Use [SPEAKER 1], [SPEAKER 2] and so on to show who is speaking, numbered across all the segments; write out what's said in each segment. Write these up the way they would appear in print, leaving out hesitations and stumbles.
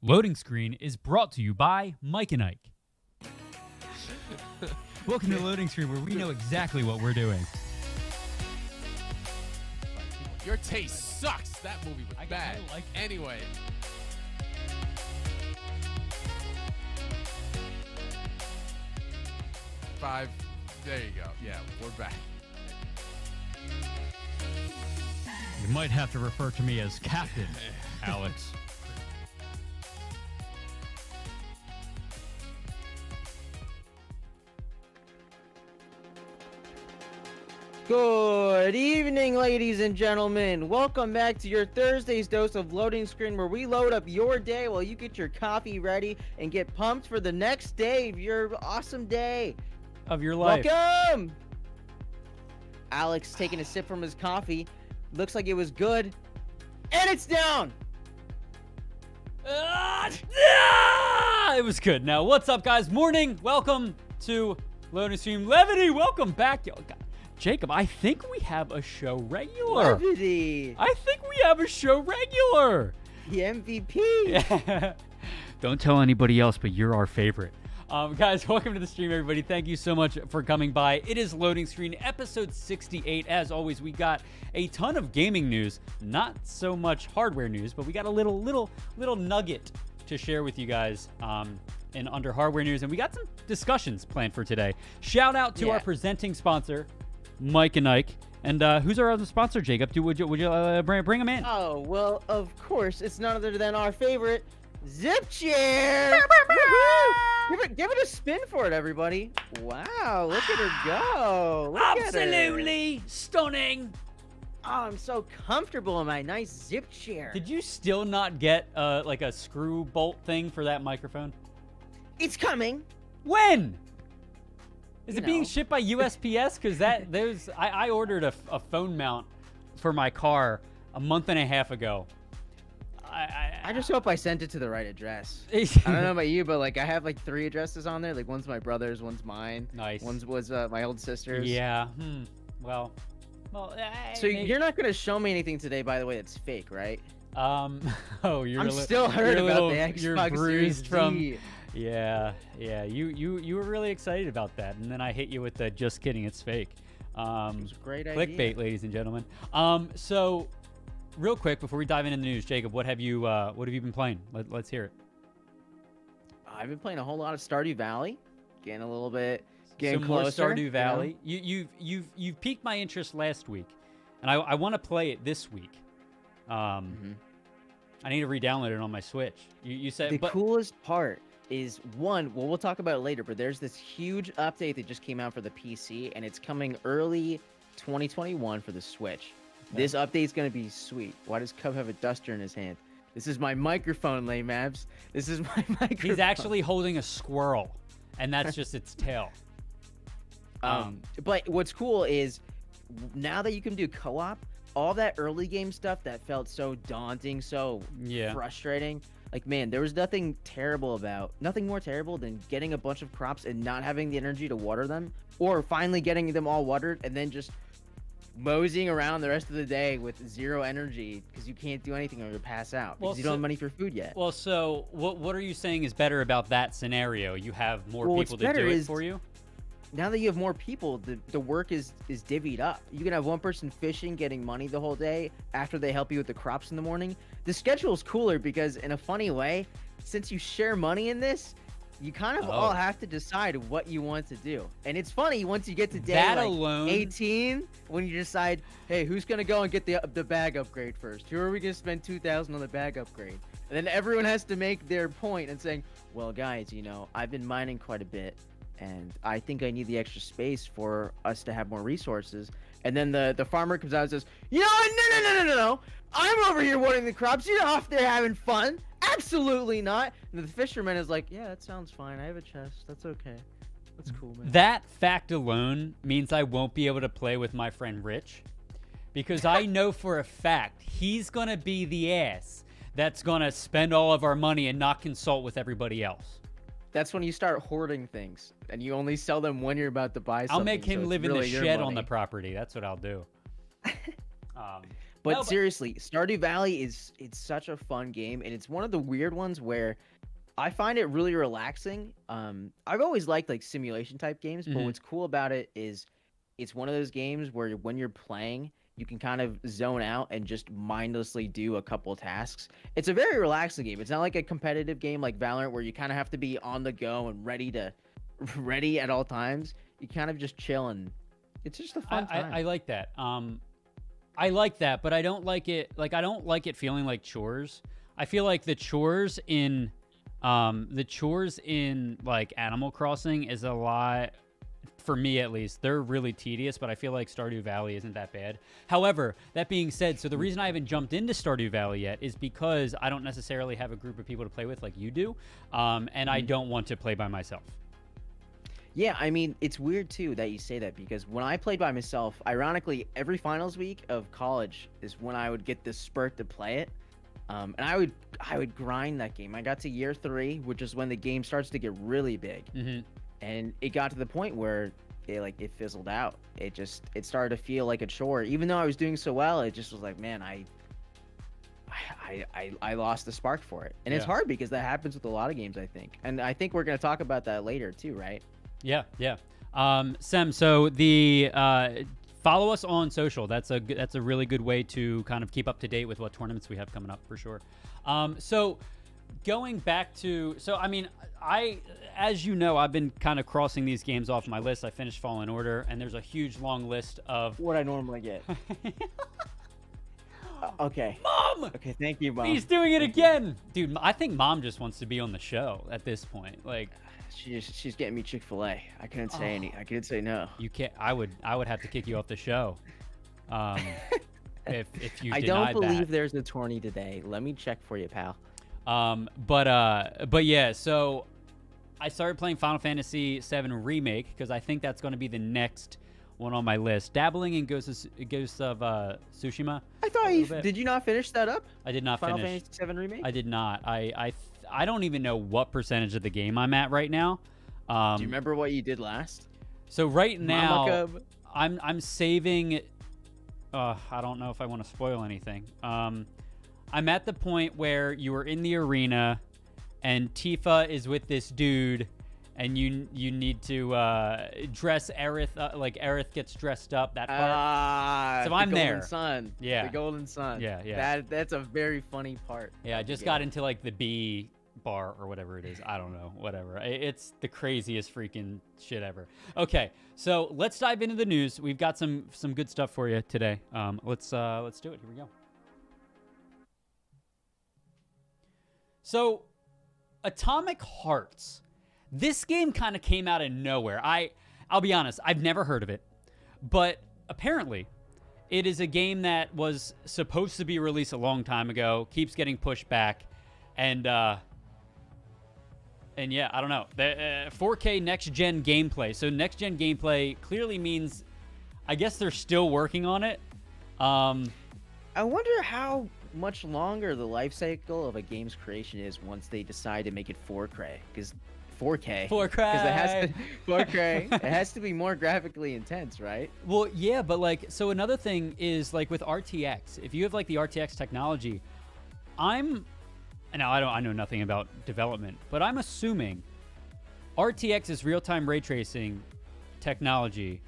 [SPEAKER 1] Loading Screen is brought to you by Mike and Ike. Welcome to Loading Screen, where we know exactly what we're doing.
[SPEAKER 2] Your taste sucks. That movie was bad.
[SPEAKER 1] I like it.
[SPEAKER 2] Anyway. Five. There you go. Yeah, we're back.
[SPEAKER 1] You might have to refer to me as Captain, Alex.
[SPEAKER 3] Good evening, ladies and gentlemen. Welcome back to your Thursday's dose of Loading Screen, where we load up your day while you get your coffee ready and get pumped for the next day of your awesome day.
[SPEAKER 1] Of your life.
[SPEAKER 3] Welcome! Alex taking a sip from his coffee. Looks like it was good. And it's down!
[SPEAKER 1] It was good. Now, what's up, guys? Morning. Welcome to Loading Screen. Levity, welcome back. Yo, God. Jacob, I think we have a show regular.
[SPEAKER 3] Levity!
[SPEAKER 1] I think we have a show regular.
[SPEAKER 3] The MVP!
[SPEAKER 1] Don't tell anybody else, but you're our favorite. Guys, welcome to the stream, everybody. Thank you so much for coming by. It is Loading Screen, episode 68. As always, we got a ton of gaming news, not so much hardware news, but we got a little nugget to share with you guys in under hardware news, and we got some discussions planned for today. Shout out to our presenting sponsor, Mike and Ike. And who's our other sponsor, Jacob? Would you bring him in?
[SPEAKER 3] Oh, well, of course, it's none other than our favorite Zip Chair. Give it a spin for it, everybody. Wow, look at her go. Look
[SPEAKER 1] Absolutely
[SPEAKER 3] at her.
[SPEAKER 1] stunning.
[SPEAKER 3] Oh, I'm so comfortable in my nice Zip Chair.
[SPEAKER 1] Did you still not get like a screw bolt thing for that microphone?
[SPEAKER 3] It's coming.
[SPEAKER 1] When? Is
[SPEAKER 3] You
[SPEAKER 1] it being
[SPEAKER 3] know.
[SPEAKER 1] shipped by USPS? Because I ordered a phone mount for my car a month and a half ago.
[SPEAKER 3] I just hope I sent it to the right address. I don't know about you, but like I have like 3 addresses on there. Like one's my brother's, one's mine.
[SPEAKER 1] Nice.
[SPEAKER 3] One's was my old sister's.
[SPEAKER 1] Yeah. Well.
[SPEAKER 3] So you're not gonna show me anything today, by the way, that's fake, right?
[SPEAKER 1] Oh, you're.
[SPEAKER 3] I'm still hurt about the Xbox
[SPEAKER 1] You're
[SPEAKER 3] Series
[SPEAKER 1] bruised
[SPEAKER 3] Z.
[SPEAKER 1] from. Yeah. You were really excited about that, and then I hit you with the just kidding, it's fake.
[SPEAKER 3] It was a great idea.
[SPEAKER 1] Clickbait, ladies and gentlemen. So, real quick before we dive into the news, Jacob, what have you been playing? Let's hear it.
[SPEAKER 3] I've been playing a whole lot of Stardew Valley, getting a little bit, getting
[SPEAKER 1] Some
[SPEAKER 3] closer.
[SPEAKER 1] more Stardew Valley.
[SPEAKER 3] You know?
[SPEAKER 1] You've piqued my interest last week, and I want to play it this week. I need to re-download it on my Switch. You said
[SPEAKER 3] The coolest part is we'll talk about it later, but there's this huge update that just came out for the PC, and it's coming early 2021 for the Switch.
[SPEAKER 1] Okay.
[SPEAKER 3] This update's gonna be sweet. Why does Cub have a duster in his hand? This is my microphone, Laymabs. This is my microphone.
[SPEAKER 1] He's actually holding a squirrel, and that's just its tail.
[SPEAKER 3] But what's cool is now that you can do co-op, all that early game stuff that felt so daunting, so frustrating. Like, man, there was nothing more terrible than getting a bunch of crops and not having the energy to water them, or finally getting them all watered and then just moseying around the rest of the day with zero energy because you can't do anything or you'll pass out because you don't have money for food yet.
[SPEAKER 1] Well, so what are you saying is better about that scenario? You have more people to do it for you?
[SPEAKER 3] Now that you have more people, the work is divvied up. You can have one person fishing, getting money the whole day after they help you with the crops in the morning. The schedule is cooler because, in a funny way, since you share money in this, you kind of all have to decide what you want to do. And it's funny, once you get to day 18, when you decide, hey, who's going to go and get the bag upgrade first? Who are we going to spend $2,000 on the bag upgrade? And then everyone has to make their point and saying, well, guys, I've been mining quite a bit, and I think I need the extra space for us to have more resources. And then the farmer comes out and says, no. I'm over here watering the crops. You're off there having fun. Absolutely not. And the fisherman is like, yeah, that sounds fine. I have a chest. That's okay. That's cool, man.
[SPEAKER 1] That fact alone means I won't be able to play with my friend Rich, because I know for a fact he's going to be the ass that's going to spend all of our money and not consult with everybody else.
[SPEAKER 3] That's when you start hoarding things, and you only sell them when you're about to buy something.
[SPEAKER 1] I'll make him
[SPEAKER 3] so
[SPEAKER 1] live in
[SPEAKER 3] really
[SPEAKER 1] the
[SPEAKER 3] your
[SPEAKER 1] shed on
[SPEAKER 3] money.
[SPEAKER 1] the property. That's what I'll do.
[SPEAKER 3] But seriously, Stardew Valley it's such a fun game, and it's one of the weird ones where I find it really relaxing. I've always liked like simulation type games, but what's cool about it is it's one of those games where when you're playing, you can kind of zone out and just mindlessly do a couple tasks. It's a very relaxing game. It's not like a competitive game like Valorant where you kind of have to be on the go and ready at all times. You kind of just chill, and it's just a fun time.
[SPEAKER 1] I like that. I like that, but I don't like it. Like, I don't like it feeling like chores. I feel like the chores in like Animal Crossing is a lot, for me at least. They're really tedious, but I feel like Stardew Valley isn't that bad. However, that being said, so the reason I haven't jumped into Stardew Valley yet is because I don't necessarily have a group of people to play with like you do, and I don't want to play by myself.
[SPEAKER 3] Yeah, I mean, it's weird too that you say that, because when I played by myself, ironically, every finals week of college is when I would get this spurt to play it. And I would grind that game. I got to year 3, which is when the game starts to get really big. And it got to the point where it fizzled out. It started to feel like a chore. Even though I was doing so well, it just was like, man, I lost the spark for it. And it's hard because that happens with a lot of games, I think. And I think we're going to talk about that later too, right?
[SPEAKER 1] Yeah. Sem, so the follow us on social. That's a really good way to kind of keep up to date with what tournaments we have coming up, for sure. So going back to, I mean, as you know, I've been kind of crossing these games off my list. I finished Fallen Order, and there's a huge long list of
[SPEAKER 3] what I normally get. Okay.
[SPEAKER 1] Mom!
[SPEAKER 3] Okay, thank you, Mom.
[SPEAKER 1] He's doing it again. Dude, I think Mom just wants to be on the show at this point. Like,
[SPEAKER 3] she's getting me Chick-fil-A. I couldn't say I couldn't say no.
[SPEAKER 1] You can't. I would have to kick you off the show. If you
[SPEAKER 3] I
[SPEAKER 1] denied
[SPEAKER 3] don't believe
[SPEAKER 1] that.
[SPEAKER 3] there's a tourney today. Let me check for you, pal.
[SPEAKER 1] But yeah, so I started playing Final Fantasy VII Remake because I think that's going to be the next one on my list. Dabbling in Ghost of Tsushima.
[SPEAKER 3] I thought did you not finish that up?
[SPEAKER 1] I did not
[SPEAKER 3] Final
[SPEAKER 1] finish.
[SPEAKER 3] Fantasy VII Remake?
[SPEAKER 1] I did not. I don't even know what percentage of the game I'm at right now.
[SPEAKER 3] Do you remember what you did last?
[SPEAKER 1] So right now,
[SPEAKER 3] Mama Cub?
[SPEAKER 1] I'm saving. I don't know if I want to spoil anything. I'm at the point where you are in the arena, and Tifa is with this dude, and you need to dress Aerith like Aerith gets dressed up. That part. So I'm there.
[SPEAKER 3] Golden Sun.
[SPEAKER 1] Yeah.
[SPEAKER 3] The Golden Sun.
[SPEAKER 1] Yeah.
[SPEAKER 3] That's a very funny part.
[SPEAKER 1] Yeah, I just got into like the B bar or whatever it is. I don't know. Whatever. It's the craziest freaking shit ever. Okay, so let's dive into the news. We've got some good stuff for you today. Let's do it. Here we go. So, Atomic Hearts. This game kind of came out of nowhere. I'll be honest, I've never heard of it. But apparently, it is a game that was supposed to be released a long time ago, keeps getting pushed back, and yeah, I don't know. The 4K next-gen gameplay. So next-gen gameplay clearly means, I guess they're still working on it.
[SPEAKER 3] I wonder how much longer the life cycle of a game's creation is once they decide to make it 4K, because 4K. 4K. It has to be more graphically intense, right?
[SPEAKER 1] Well, yeah, but like, so another thing is like with RTX, if you have like the RTX technology, I know nothing about development, but I'm assuming RTX is real-time ray tracing technology,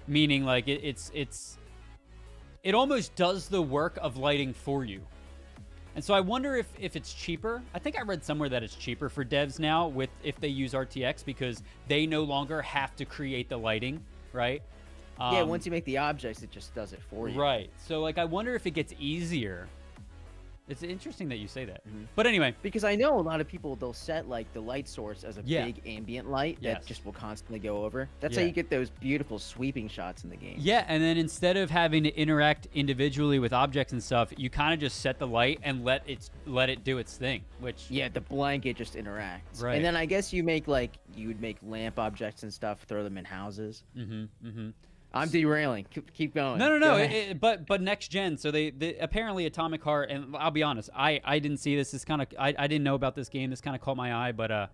[SPEAKER 1] meaning like it almost does the work of lighting for you. And so I wonder if it's cheaper. I think I read somewhere that it's cheaper for devs now if they use RTX because they no longer have to create the lighting, right?
[SPEAKER 3] Yeah, once you make the objects, it just does it for you.
[SPEAKER 1] Right. So like I wonder if it gets easier. It's interesting that you say that. But anyway.
[SPEAKER 3] Because I know a lot of people, they'll set like the light source as a big ambient light that just will constantly go over. That's how you get those beautiful sweeping shots in the game.
[SPEAKER 1] Yeah, and then instead of having to interact individually with objects and stuff, you kind of just set the light and let it do its thing, which...
[SPEAKER 3] Yeah, the blanket just interacts.
[SPEAKER 1] Right.
[SPEAKER 3] And then I guess you would make lamp objects and stuff, throw them in houses. I'm derailing. Keep going.
[SPEAKER 1] No. But next gen. So they apparently Atomic Heart, and I'll be honest, I didn't see this. This kind of I didn't know about this game. This kind of caught my eye. But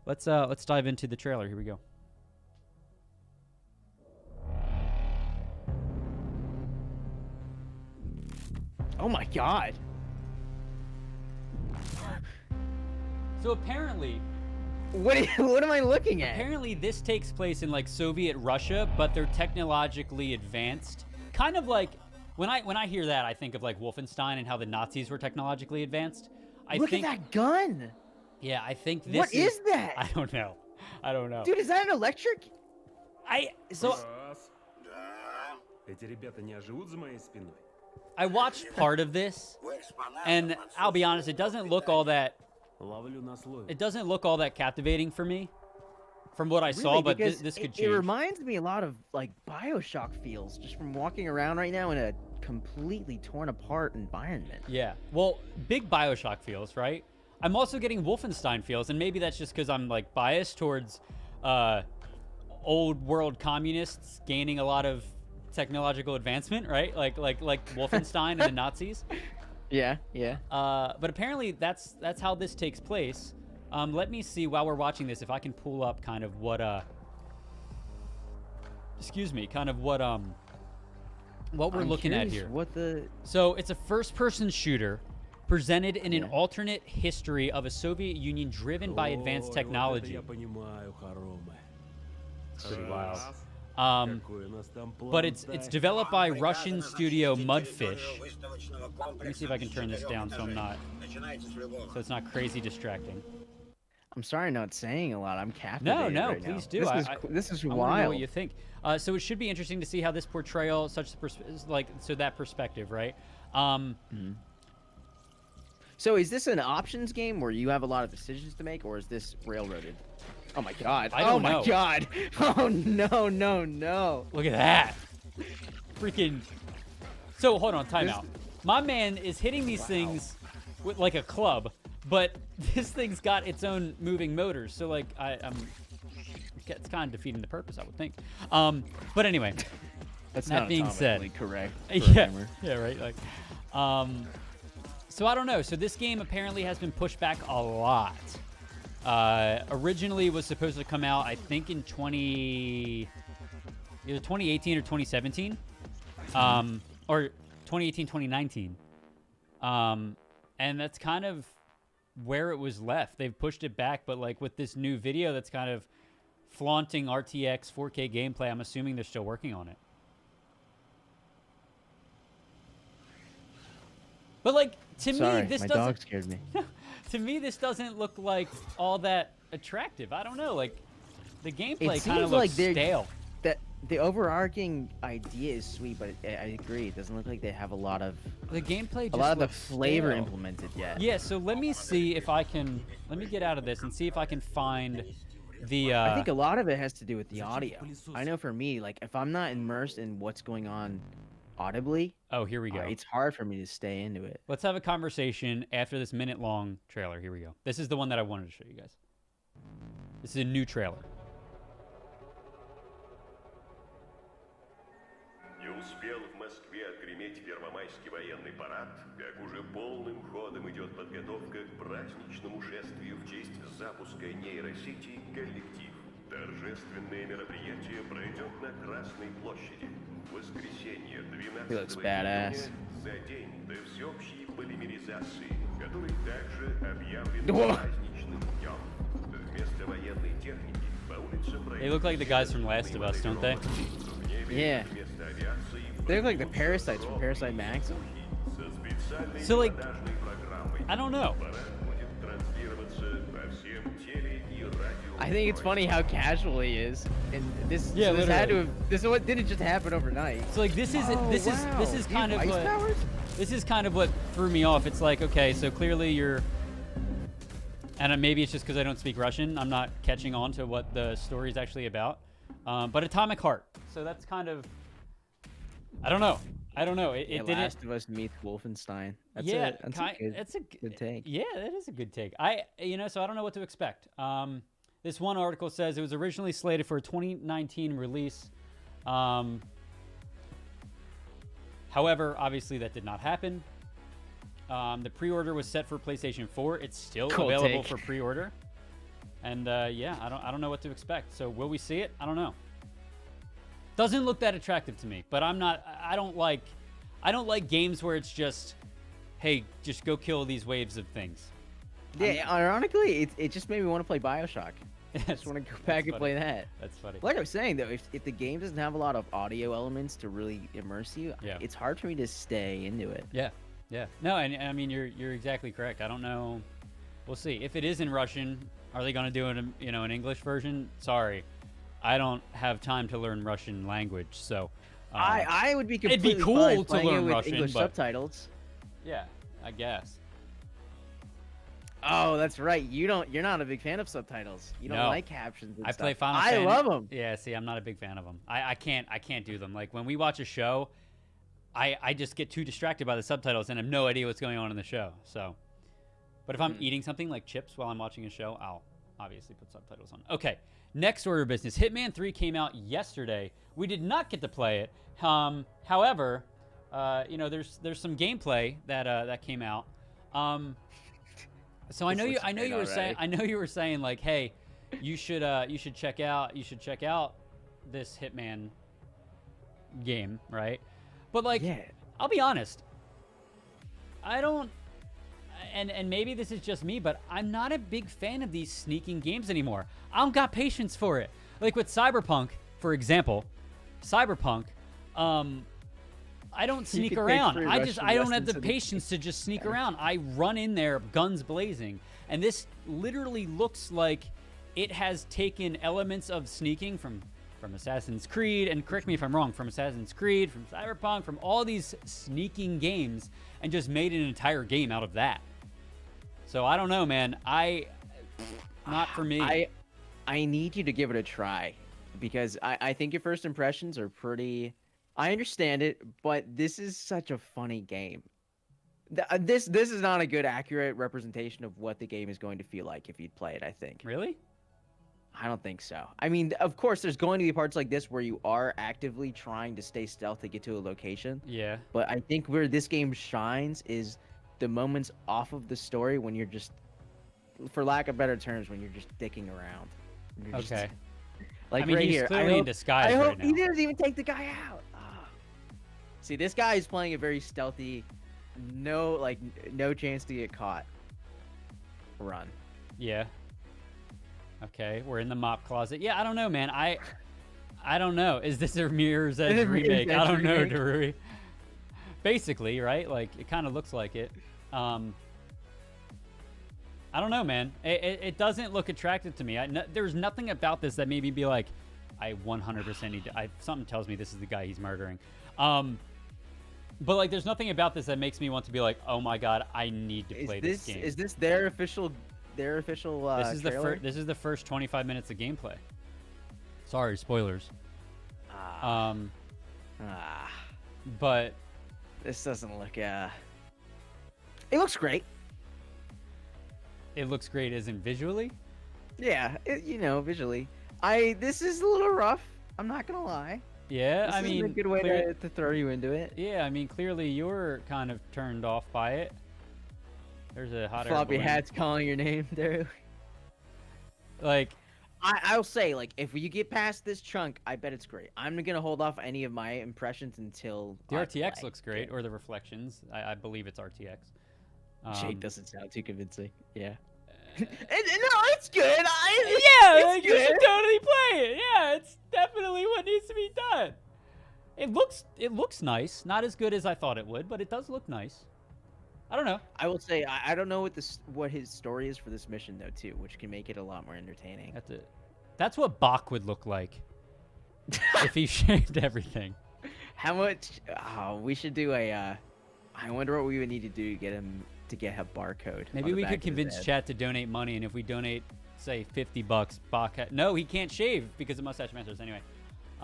[SPEAKER 1] let's dive into the trailer. Here we go.
[SPEAKER 3] Oh my god.
[SPEAKER 1] So apparently,
[SPEAKER 3] What am I looking at?
[SPEAKER 1] apparently this takes place in like Soviet Russia, but they're technologically advanced. Kind of like when I hear that, I think of like Wolfenstein and how the Nazis were technologically advanced.
[SPEAKER 3] Look at that gun.
[SPEAKER 1] Yeah, I think this
[SPEAKER 3] What is that?
[SPEAKER 1] I don't know. I don't know.
[SPEAKER 3] Dude, is that an electric?
[SPEAKER 4] Эти ребята не оживут за моей спиной?
[SPEAKER 1] I watched part of this, and I'll be honest, it doesn't look all that
[SPEAKER 4] Ловлю на слове.
[SPEAKER 1] it doesn't look all that captivating for me from what I saw,
[SPEAKER 3] Really?
[SPEAKER 1] but
[SPEAKER 3] Because
[SPEAKER 1] this could
[SPEAKER 3] it
[SPEAKER 1] change.
[SPEAKER 3] reminds me a lot of like BioShock feels just from walking around right now in a completely torn apart environment.
[SPEAKER 1] Yeah. Well, big BioShock feels, right? I'm also getting Wolfenstein feels, and maybe that's just because I'm like biased towards old world communists gaining a lot of technological advancement, right? Like Wolfenstein and the Nazis.
[SPEAKER 3] Yeah, yeah.
[SPEAKER 1] But apparently that's how this takes place. Let me see while we're watching this if I can pull up kind of what what we're looking at here.
[SPEAKER 3] What the?
[SPEAKER 1] So it's a first-person shooter presented in an
[SPEAKER 3] Yeah.
[SPEAKER 1] alternate history of a Soviet Union driven by advanced
[SPEAKER 4] Ой,
[SPEAKER 1] technology.
[SPEAKER 4] Вот это я понимаю, хоромы.
[SPEAKER 1] It's pretty wild.
[SPEAKER 4] Раз.
[SPEAKER 1] Um,
[SPEAKER 4] Какой у нас там план,
[SPEAKER 1] but it's
[SPEAKER 4] да?
[SPEAKER 1] developed by Russian studio Mudfish. Let me see if I can turn this down so it's not crazy distracting.
[SPEAKER 3] I'm sorry, not saying a lot. I'm captivated.
[SPEAKER 1] No,
[SPEAKER 3] right now.
[SPEAKER 1] please do.
[SPEAKER 3] This is
[SPEAKER 1] I wanna know
[SPEAKER 3] wild.
[SPEAKER 1] what you think. So it should be interesting to see how this portrayal, that perspective, right?
[SPEAKER 3] So is this an options game where you have a lot of decisions to make, or is this railroaded? Oh my god.
[SPEAKER 1] I don't
[SPEAKER 3] oh my
[SPEAKER 1] know.
[SPEAKER 3] god. Oh no, no, no.
[SPEAKER 1] Look at that. Freaking. So hold on, time
[SPEAKER 3] This-
[SPEAKER 1] out. My man is hitting these things with like a club, but this thing's got its own moving motors. So like it's kind of defeating the purpose, I would think. But anyway,
[SPEAKER 3] That's
[SPEAKER 1] that
[SPEAKER 3] not
[SPEAKER 1] being said,
[SPEAKER 3] atomically correct. for a
[SPEAKER 1] yeah,
[SPEAKER 3] gamer.
[SPEAKER 1] yeah, right. Like, so I don't know. So this game apparently has been pushed back a lot. Originally was supposed to come out, I think, in either 2018 or 2017, or 2018, 2019. And that's kind of where it was left. They've pushed it back, but like with this new video that's kind of flaunting RTX 4K gameplay, I'm assuming they're still working on it. But like to
[SPEAKER 3] Sorry,
[SPEAKER 1] me, this
[SPEAKER 3] my
[SPEAKER 1] doesn't.
[SPEAKER 3] dog scared me.
[SPEAKER 1] To me, this doesn't look like all that attractive. I don't know. Like the gameplay
[SPEAKER 3] It
[SPEAKER 1] kind of
[SPEAKER 3] seems
[SPEAKER 1] looks
[SPEAKER 3] like they're-
[SPEAKER 1] stale.
[SPEAKER 3] That the overarching idea is sweet, but I agree. It doesn't look like they have a lot of
[SPEAKER 1] The gameplay just
[SPEAKER 3] a lot of the
[SPEAKER 1] looks
[SPEAKER 3] flavor
[SPEAKER 1] stale.
[SPEAKER 3] implemented yet.
[SPEAKER 1] Yeah, so let me see if I can. Let me get out of this and see if I can find the.
[SPEAKER 3] I think a lot of it has to do with the audio. I know for me, like if I'm not immersed in what's going on audibly,
[SPEAKER 1] Oh, here we go.
[SPEAKER 3] it's hard for me to stay into it.
[SPEAKER 1] Let's have a conversation after this minute-long trailer. Here we go. This is the one that I wanted to show you guys. This is a new trailer.
[SPEAKER 5] Не успел в Москве отгреметь первомайский военный парад, как уже полным ходом идет подготовка к праздничному шествию в честь запуска нейросети «Коллектив». Торжественное мероприятие пройдет на Красной площади. В воскресенье, 12
[SPEAKER 3] looks
[SPEAKER 5] июня,
[SPEAKER 3] badass.
[SPEAKER 5] за день до всеобщей полимеризации, который также объявлен
[SPEAKER 3] Whoa.
[SPEAKER 5] праздничным днем. Вместо военной техники по улицам
[SPEAKER 1] They look like the guys from Last of Us, don't they?
[SPEAKER 3] Yeah. They look like the parasites from Parasite Max.
[SPEAKER 1] So, like, I don't know.
[SPEAKER 3] I think it's funny how casual he is, and this
[SPEAKER 1] Yeah,
[SPEAKER 3] this had to
[SPEAKER 1] literally.
[SPEAKER 3] have, this what didn't just happen overnight.
[SPEAKER 1] So like this is
[SPEAKER 3] Oh,
[SPEAKER 1] this
[SPEAKER 3] wow.
[SPEAKER 1] is
[SPEAKER 3] You
[SPEAKER 1] kind
[SPEAKER 3] have
[SPEAKER 1] of
[SPEAKER 3] ice
[SPEAKER 1] what,
[SPEAKER 3] powers?
[SPEAKER 1] this is kind of what threw me off. It's like, okay, so clearly you're, and maybe it's just because I don't speak Russian, I'm not catching on to what the story is actually about. But Atomic Heart. So that's kind of, I don't know. It
[SPEAKER 3] Yeah,
[SPEAKER 1] didn't.
[SPEAKER 3] Last of Us meets Wolfenstein. That's
[SPEAKER 1] Yeah,
[SPEAKER 3] that's a good,
[SPEAKER 1] that's a
[SPEAKER 3] good take.
[SPEAKER 1] Yeah, that is a good take. So I don't know what to expect. This one article says it was originally slated for a 2019 release. However, obviously that did not happen. The pre-order was set for PlayStation 4. It's still
[SPEAKER 3] Cool
[SPEAKER 1] available
[SPEAKER 3] take.
[SPEAKER 1] for pre-order. And yeah, I don't know what to expect. So will we see it? I don't know. Doesn't look that attractive to me, but I don't like games where it's just hey, just go kill these waves of things.
[SPEAKER 3] Yeah, ironically, it just made me want to play Bioshock. I just want to go back and
[SPEAKER 1] funny.
[SPEAKER 3] play that.
[SPEAKER 1] That's funny.
[SPEAKER 3] Like I was saying, though, if the game doesn't have a lot of audio elements to really immerse you,
[SPEAKER 1] Yeah.
[SPEAKER 3] it's hard for me to stay into it.
[SPEAKER 1] Yeah, yeah. No, and I mean you're exactly correct. I don't know. We'll see. If it is in Russian, are they going to do it in, an English version? Sorry, I don't have time to learn Russian language, so.
[SPEAKER 3] I would be
[SPEAKER 1] it'd
[SPEAKER 3] completely
[SPEAKER 1] be cool
[SPEAKER 3] fine
[SPEAKER 1] to
[SPEAKER 3] playing
[SPEAKER 1] learn
[SPEAKER 3] it with
[SPEAKER 1] Russian,
[SPEAKER 3] English
[SPEAKER 1] but-
[SPEAKER 3] subtitles.
[SPEAKER 1] Yeah, I guess.
[SPEAKER 3] Oh, that's right. You're not a big fan of subtitles. You don't
[SPEAKER 1] No.
[SPEAKER 3] like captions. And
[SPEAKER 1] I
[SPEAKER 3] stuff.
[SPEAKER 1] play Final
[SPEAKER 3] I
[SPEAKER 1] Fantasy.
[SPEAKER 3] love them.
[SPEAKER 1] Yeah, see, I'm not a big fan of them. I can't do them. Like when we watch a show, I just get too distracted by the subtitles and have no idea what's going on in the show. So, but if I'm eating something like chips while I'm watching a show, I'll obviously put subtitles on. Okay, next order of business. Hitman 3 came out yesterday. We did not get to play it. However, there's some gameplay that came out. So I know you were saying like, hey, you should check out this Hitman game, right? But like,
[SPEAKER 3] Yeah.
[SPEAKER 1] I'll be honest, I don't, and maybe this is just me, but I'm not a big fan of these sneaking games anymore. I don't got patience for it. Like with Cyberpunk, for example, I don't sneak
[SPEAKER 3] could take
[SPEAKER 1] around.
[SPEAKER 3] free
[SPEAKER 1] I
[SPEAKER 3] Russian
[SPEAKER 1] don't have
[SPEAKER 3] lessons
[SPEAKER 1] the
[SPEAKER 3] in-
[SPEAKER 1] patience to just sneak around. I run in there, guns blazing, and this literally looks like it has taken elements of sneaking from Assassin's Creed, and correct me if I'm wrong, from Assassin's Creed, from Cyberpunk, from all these sneaking games, and just made an entire game out of that. So I don't know, man. Not for me.
[SPEAKER 3] I need you to give it a try because I think your first impressions are pretty. I understand it, but this is such a funny game. This is not a good, accurate representation of what the game is going to feel like if you'd play it, I think.
[SPEAKER 1] Really?
[SPEAKER 3] I don't think so. I mean, of course, there's going to be parts like this where you are actively trying to stay stealth to get to a location.
[SPEAKER 1] Yeah.
[SPEAKER 3] But I think where this game shines is the moments off of the story when you're just, for lack of better terms, when you're just dicking around. You're just-
[SPEAKER 1] Okay.
[SPEAKER 3] like
[SPEAKER 1] I mean,
[SPEAKER 3] right
[SPEAKER 1] he's
[SPEAKER 3] here.
[SPEAKER 1] clearly in disguise
[SPEAKER 3] I
[SPEAKER 1] right
[SPEAKER 3] hope
[SPEAKER 1] now.
[SPEAKER 3] he didn't even take the guy out. Ah. See, this guy is playing a very stealthy, no chance to get caught. Run.
[SPEAKER 1] Yeah. Okay, we're in the mop closet. Yeah, I don't know, man. I don't know. Is this a Mirror's Edge remake? I don't know, Darui. Basically, right? Like, it kind of looks like it. I don't know, man. It doesn't look attractive to me. There's nothing about this that made me be like, I 100% need to. Something tells me this is the guy he's murdering. But like, there's nothing about this that makes me want to be like, oh my god, I need to play this game.
[SPEAKER 3] Is this their official?
[SPEAKER 1] This is
[SPEAKER 3] trailer?
[SPEAKER 1] this is the first 25 minutes of gameplay. Sorry, spoilers. But
[SPEAKER 3] This doesn't look. It looks great.
[SPEAKER 1] it looks great as in visually.
[SPEAKER 3] Yeah, visually. This is a little rough. I'm not gonna lie.
[SPEAKER 1] Yeah,
[SPEAKER 3] This
[SPEAKER 1] I
[SPEAKER 3] isn't
[SPEAKER 1] mean,
[SPEAKER 3] a good way
[SPEAKER 1] clear-
[SPEAKER 3] to throw you into it.
[SPEAKER 1] Yeah, I mean, clearly you're kind of turned off by it. There's a hot air
[SPEAKER 3] Floppy
[SPEAKER 1] balloon.
[SPEAKER 3] hats calling your name, Drew.
[SPEAKER 1] Like,
[SPEAKER 3] I'll say, like, if you get past this chunk, I bet it's great. I'm gonna hold off any of my impressions until
[SPEAKER 1] the
[SPEAKER 3] I
[SPEAKER 1] RTX
[SPEAKER 3] play.
[SPEAKER 1] looks great, or the reflections. I believe it's RTX.
[SPEAKER 3] Jake doesn't sound too convincing. Yeah. No, it's good.
[SPEAKER 1] Yeah,
[SPEAKER 3] it's
[SPEAKER 1] like, you should
[SPEAKER 3] good.
[SPEAKER 1] totally play it. Yeah, it's definitely what needs to be done. It looks nice. Not as good as I thought it would, but it does look nice. I don't know.
[SPEAKER 3] I will say I don't know what his story is for this mission though too, which can make it a lot more entertaining.
[SPEAKER 1] That's what Bach would look like if he shaved everything.
[SPEAKER 3] How much? Oh, we should do a. I wonder what we would need to do to get him to get a barcode.
[SPEAKER 1] Maybe
[SPEAKER 3] on the
[SPEAKER 1] we
[SPEAKER 3] back
[SPEAKER 1] could
[SPEAKER 3] of his
[SPEAKER 1] convince
[SPEAKER 3] head.
[SPEAKER 1] chat to donate money, and if we donate, say, $50, Bach. No, he can't shave because of Mustache Masters. Anyway,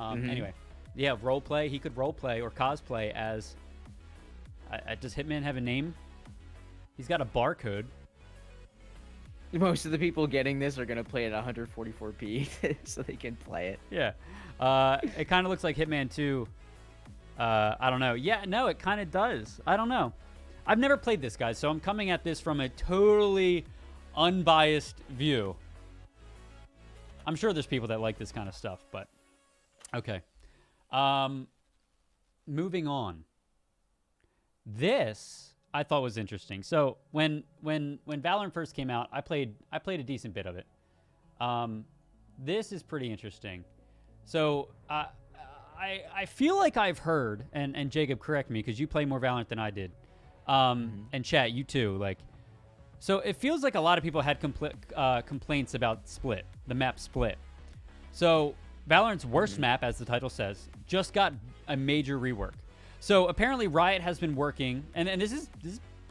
[SPEAKER 1] anyway, yeah, role play. He could role play or cosplay as. Does Hitman have a name? He's got a barcode.
[SPEAKER 3] Most of the people getting this are gonna play it at 144p, so they can play it.
[SPEAKER 1] Yeah, it kind of looks like Hitman 2. I don't know. Yeah, no, it kind of does. I don't know. I've never played this, guys, so I'm coming at this from a totally unbiased view. I'm sure there's people that like this kind of stuff, but okay. Moving on. This I thought was interesting. So when Valorant first came out, I played a decent bit of it. This is pretty interesting. So I feel like I've heard, and Jacob, correct me because you play more Valorant than I did, and chat, you too. Like, so it feels like a lot of people had complaints about Split, the map Split. So Valorant's worst map, as the title says, just got a major rework. So apparently Riot has been working, and this is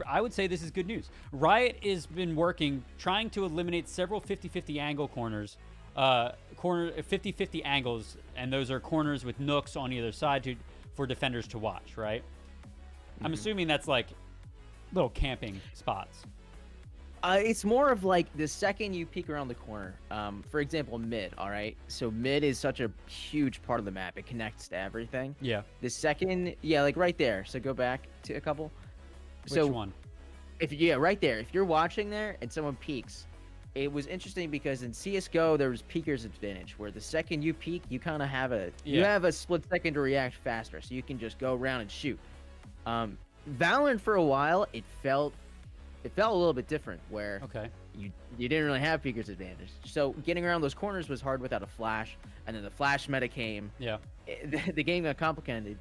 [SPEAKER 1] I would say this is good news. Riot has been working trying to eliminate several 50-50 angle corners, 50-50 angles, and those are corners with nooks on either side for defenders to watch, right? I'm assuming that's like little camping spots.
[SPEAKER 3] It's more of like the second you peek around the corner. For example, mid. All right, so mid is such a huge part of the map. It connects to everything.
[SPEAKER 1] Yeah.
[SPEAKER 3] The second, yeah, like right there. So go back to a couple.
[SPEAKER 1] Which one?
[SPEAKER 3] Right there. If you're watching there and someone peeks, it was interesting because in CS:GO there was peeker's advantage, where the second you peek, you kind of have a split second to react faster, so you can just go around and shoot. Valorant for a while, it felt a little bit different, where you didn't really have peeker's advantage. So getting around those corners was hard without a flash, and then the flash meta came.
[SPEAKER 1] Yeah.
[SPEAKER 3] The game got complicated,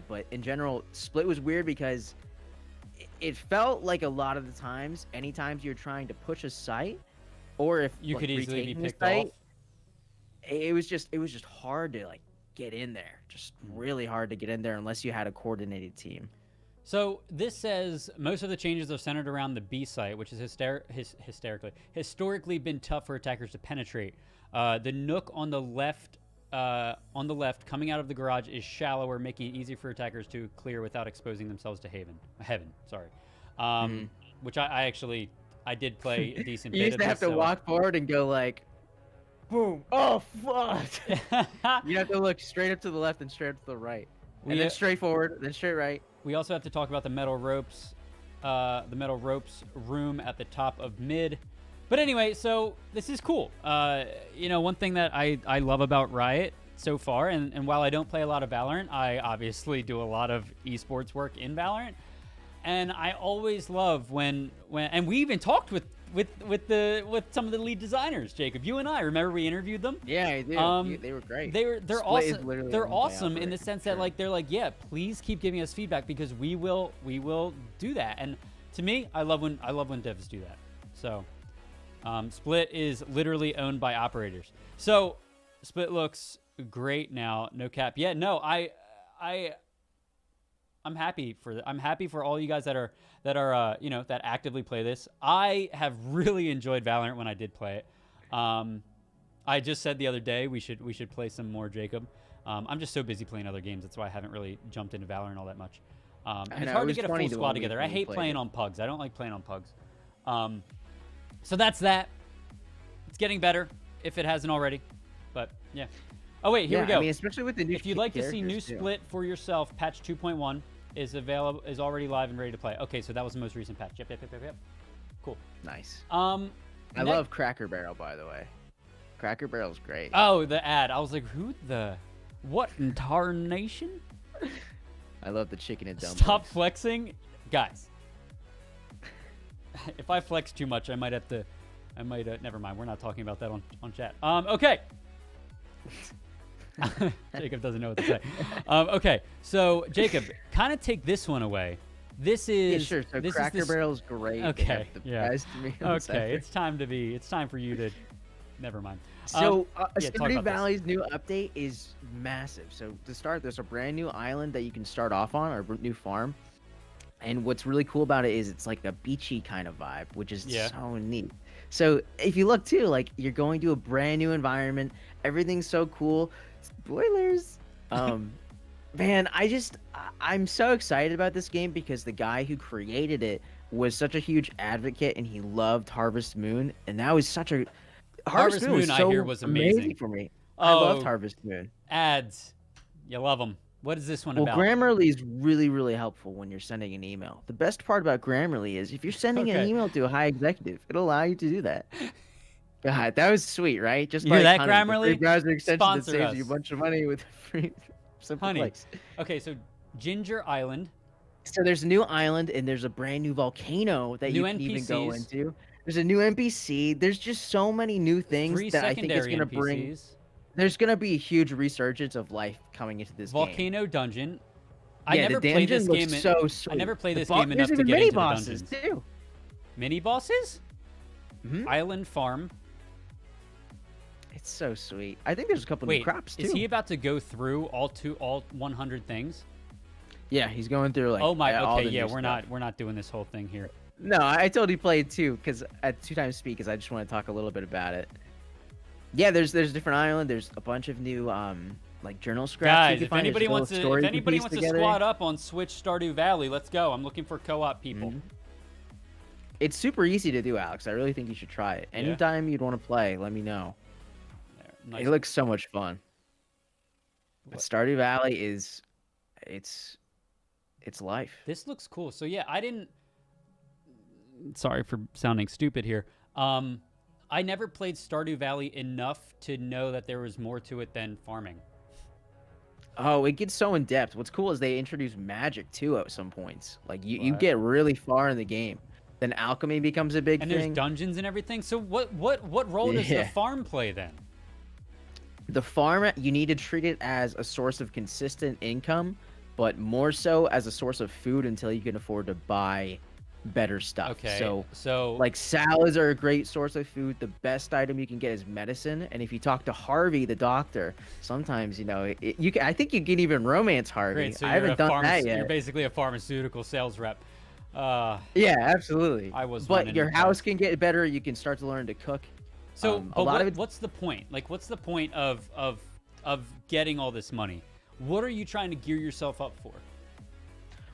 [SPEAKER 3] but in general, Split was weird because it felt like a lot of the times, anytime you're trying to push a site, or if
[SPEAKER 1] you could easily be picked
[SPEAKER 3] site,
[SPEAKER 1] off.
[SPEAKER 3] It was just hard to like get in there. Just really hard to get in there unless you had a coordinated team.
[SPEAKER 1] So this says most of the changes are centered around the B site, which is historically been tough for attackers to penetrate. The nook on the left coming out of the garage is shallower, making it easy for attackers to clear without exposing themselves to heaven. Sorry. Which I did play a decent bit
[SPEAKER 3] You used
[SPEAKER 1] of
[SPEAKER 3] to have
[SPEAKER 1] this,
[SPEAKER 3] to walk forward and go like, boom. Oh, fuck. You have to look straight up to the left and straight up to the right. And then straight forward, then straight right.
[SPEAKER 1] We also have to talk about the metal ropes room at the top of mid. But anyway, so this is cool. One thing that I love about Riot so far, and while I don't play a lot of Valorant, I obviously do a lot of esports work in Valorant. And I always love when and we even talked with some of the lead designers, Jacob. You and I, remember we interviewed them?
[SPEAKER 3] Yeah, I do. They were great.
[SPEAKER 1] They're awesome. They're awesome in the
[SPEAKER 3] operator,
[SPEAKER 1] sense that like they're like, yeah, please keep giving us feedback because we will do that. And to me, I love when devs do that. So Split is literally owned by operators. So Split looks great now. No cap. Yeah, no, I'm happy for all you guys that actively play this. I have really enjoyed Valorant when I did play it. I just said the other day we should play some more, Jacob. I'm just so busy playing other games. That's why I haven't really jumped into Valorant all that much. It's hard to get a full squad together. I hate playing on pugs. I don't like playing on pugs. So that's that. It's getting better if it hasn't already. But yeah. Oh wait, here we go.
[SPEAKER 3] I mean, especially with the new.
[SPEAKER 1] If you'd like to see new
[SPEAKER 3] too.
[SPEAKER 1] Split for yourself, patch 2.1 is already live and ready to play. Okay, so that was the most recent patch. Yep. Cool.
[SPEAKER 3] Nice. I love Cracker Barrel, by the way. Cracker Barrel's great.
[SPEAKER 1] Oh, the ad. I was like, what in tarnation?
[SPEAKER 3] I love the chicken and dumplings.
[SPEAKER 1] Stop flexing, guys. If I flex too much, I might never mind. We're not talking about that on chat. Okay. Jacob doesn't know what to say. Okay, so Jacob, kind of take this one away. This is
[SPEAKER 3] sure. So Cracker Barrel's great.
[SPEAKER 1] Okay,
[SPEAKER 3] best meals ever.
[SPEAKER 1] It's time for you to. Never mind.
[SPEAKER 3] So Stardew Valley's new update is massive. So to start, there's a brand new island that you can start off on, or a new farm. And what's really cool about it is it's like a beachy kind of vibe, which is so neat. So if you look too, like you're going to a brand new environment, everything's so cool. Spoilers. Man, I'm so excited about this game because the guy who created it was such a huge advocate and he loved Harvest Moon, and that was such a Harvest Moon
[SPEAKER 1] I hear was amazing
[SPEAKER 3] for me. I loved Harvest Moon.
[SPEAKER 1] Ads, you love them. What is this one about?
[SPEAKER 3] Grammarly is really, really helpful when you're sending an email. The best part about Grammarly is if you're sending an email to a high executive, it'll allow you to do that. God, that was sweet, right? Just
[SPEAKER 1] you hear that,
[SPEAKER 3] Honey,
[SPEAKER 1] Grammarly?
[SPEAKER 3] Free browser extension that
[SPEAKER 1] Sponsor
[SPEAKER 3] saves
[SPEAKER 1] us.
[SPEAKER 3] you a bunch of money with free simple
[SPEAKER 1] Honey.
[SPEAKER 3] clicks.
[SPEAKER 1] Okay, so Ginger Island.
[SPEAKER 3] So there's a new island and there's a brand new volcano that
[SPEAKER 1] New
[SPEAKER 3] you can even go
[SPEAKER 1] NPCs.
[SPEAKER 3] into. There's a new NPC. There's just so many new things
[SPEAKER 1] 3
[SPEAKER 3] that I think it's
[SPEAKER 1] secondary
[SPEAKER 3] gonna bring.
[SPEAKER 1] NPCs.
[SPEAKER 3] There's gonna be a huge resurgence of life coming into this game.
[SPEAKER 1] Volcano dungeon. I
[SPEAKER 3] Yeah,
[SPEAKER 1] never
[SPEAKER 3] the
[SPEAKER 1] played this
[SPEAKER 3] dungeon
[SPEAKER 1] game.
[SPEAKER 3] looks so sweet.
[SPEAKER 1] I never played
[SPEAKER 3] The
[SPEAKER 1] this
[SPEAKER 3] bo-
[SPEAKER 1] game enough
[SPEAKER 3] There's
[SPEAKER 1] to
[SPEAKER 3] even
[SPEAKER 1] get
[SPEAKER 3] mini
[SPEAKER 1] into the
[SPEAKER 3] bosses
[SPEAKER 1] dungeons.
[SPEAKER 3] too.
[SPEAKER 1] Mini bosses?
[SPEAKER 3] Mhm.
[SPEAKER 1] Island farm.
[SPEAKER 3] It's so sweet. I think there's a couple new
[SPEAKER 1] Wait,
[SPEAKER 3] crops too.
[SPEAKER 1] is he about to go through all 100 things?
[SPEAKER 3] Yeah, he's going through like.
[SPEAKER 1] Oh my.
[SPEAKER 3] all
[SPEAKER 1] Okay,
[SPEAKER 3] the
[SPEAKER 1] yeah,
[SPEAKER 3] new
[SPEAKER 1] we're
[SPEAKER 3] stuff.
[SPEAKER 1] not doing this whole thing here.
[SPEAKER 3] No, I totally played too because at 2 times speed because I just want to talk a little bit about it. Yeah, there's a different island. There's a bunch of new like journal scraps.
[SPEAKER 1] Guys,
[SPEAKER 3] you can
[SPEAKER 1] if
[SPEAKER 3] find. There's
[SPEAKER 1] anybody
[SPEAKER 3] a little
[SPEAKER 1] wants to,
[SPEAKER 3] story
[SPEAKER 1] if
[SPEAKER 3] you can
[SPEAKER 1] anybody
[SPEAKER 3] piece
[SPEAKER 1] wants to
[SPEAKER 3] together.
[SPEAKER 1] squad up on Switch Stardew Valley, let's go. I'm looking for co-op people.
[SPEAKER 3] Mhm. It's super easy to do, Alex. I really think you should try it.
[SPEAKER 1] Yeah.
[SPEAKER 3] Anytime you'd want to play, let me know.
[SPEAKER 1] There, nice.
[SPEAKER 3] It looks so much fun.
[SPEAKER 1] What?
[SPEAKER 3] Stardew Valley it's life.
[SPEAKER 1] This looks cool. So yeah, I didn't. Sorry for sounding stupid here. I never played Stardew Valley enough to know that there was more to it than farming.
[SPEAKER 3] Oh, it gets so in depth. What's cool is they introduce magic too at some points. Like you
[SPEAKER 1] What?
[SPEAKER 3] get really far in the game. Then alchemy becomes a big
[SPEAKER 1] And
[SPEAKER 3] thing.
[SPEAKER 1] there's dungeons and everything. So what role does the
[SPEAKER 3] Yeah.
[SPEAKER 1] farm play then?
[SPEAKER 3] The farm, you need to treat it as a source of consistent income, but more so as a source of food until you can afford to buy better stuff.
[SPEAKER 1] Okay.
[SPEAKER 3] So like salads are a great source of food. The best item you can get is medicine. And if you talk to Harvey, the doctor, sometimes you can. I think you can even romance Harvey.
[SPEAKER 1] great. So
[SPEAKER 3] I
[SPEAKER 1] you're
[SPEAKER 3] haven't done that
[SPEAKER 1] You're
[SPEAKER 3] yet.
[SPEAKER 1] basically a pharmaceutical sales rep.
[SPEAKER 3] Yeah, absolutely.
[SPEAKER 1] I was one
[SPEAKER 3] But
[SPEAKER 1] in
[SPEAKER 3] your
[SPEAKER 1] the
[SPEAKER 3] house
[SPEAKER 1] past.
[SPEAKER 3] can get better. You can start to learn to cook.
[SPEAKER 1] So,
[SPEAKER 3] a
[SPEAKER 1] but
[SPEAKER 3] lot of it.
[SPEAKER 1] what's the point? Like, what's the point of getting all this money? What are you trying to gear yourself up for?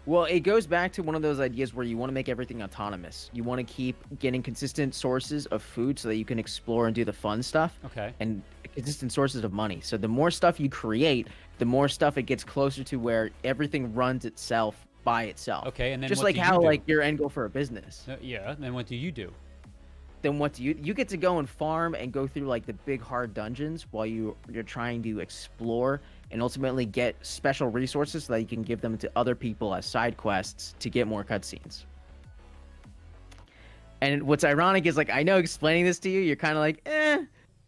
[SPEAKER 3] Well, it goes back to one of those ideas where you want to make everything autonomous. You want to keep getting consistent sources of food so that you can explore and do the fun stuff.
[SPEAKER 1] Okay.
[SPEAKER 3] And consistent sources of money. So the more stuff you create, the more stuff it gets closer to where everything runs itself by itself.
[SPEAKER 1] Okay, and then
[SPEAKER 3] just
[SPEAKER 1] what
[SPEAKER 3] like
[SPEAKER 1] do you
[SPEAKER 3] how
[SPEAKER 1] do?
[SPEAKER 3] like your end goal for a business.
[SPEAKER 1] Yeah. Then what do you do?
[SPEAKER 3] Then what do you get to go and farm and go through like the big hard dungeons while you're trying to explore and ultimately get special resources so that you can give them to other people as side quests to get more cutscenes. And what's ironic is like I know explaining this to you, you're kind of like,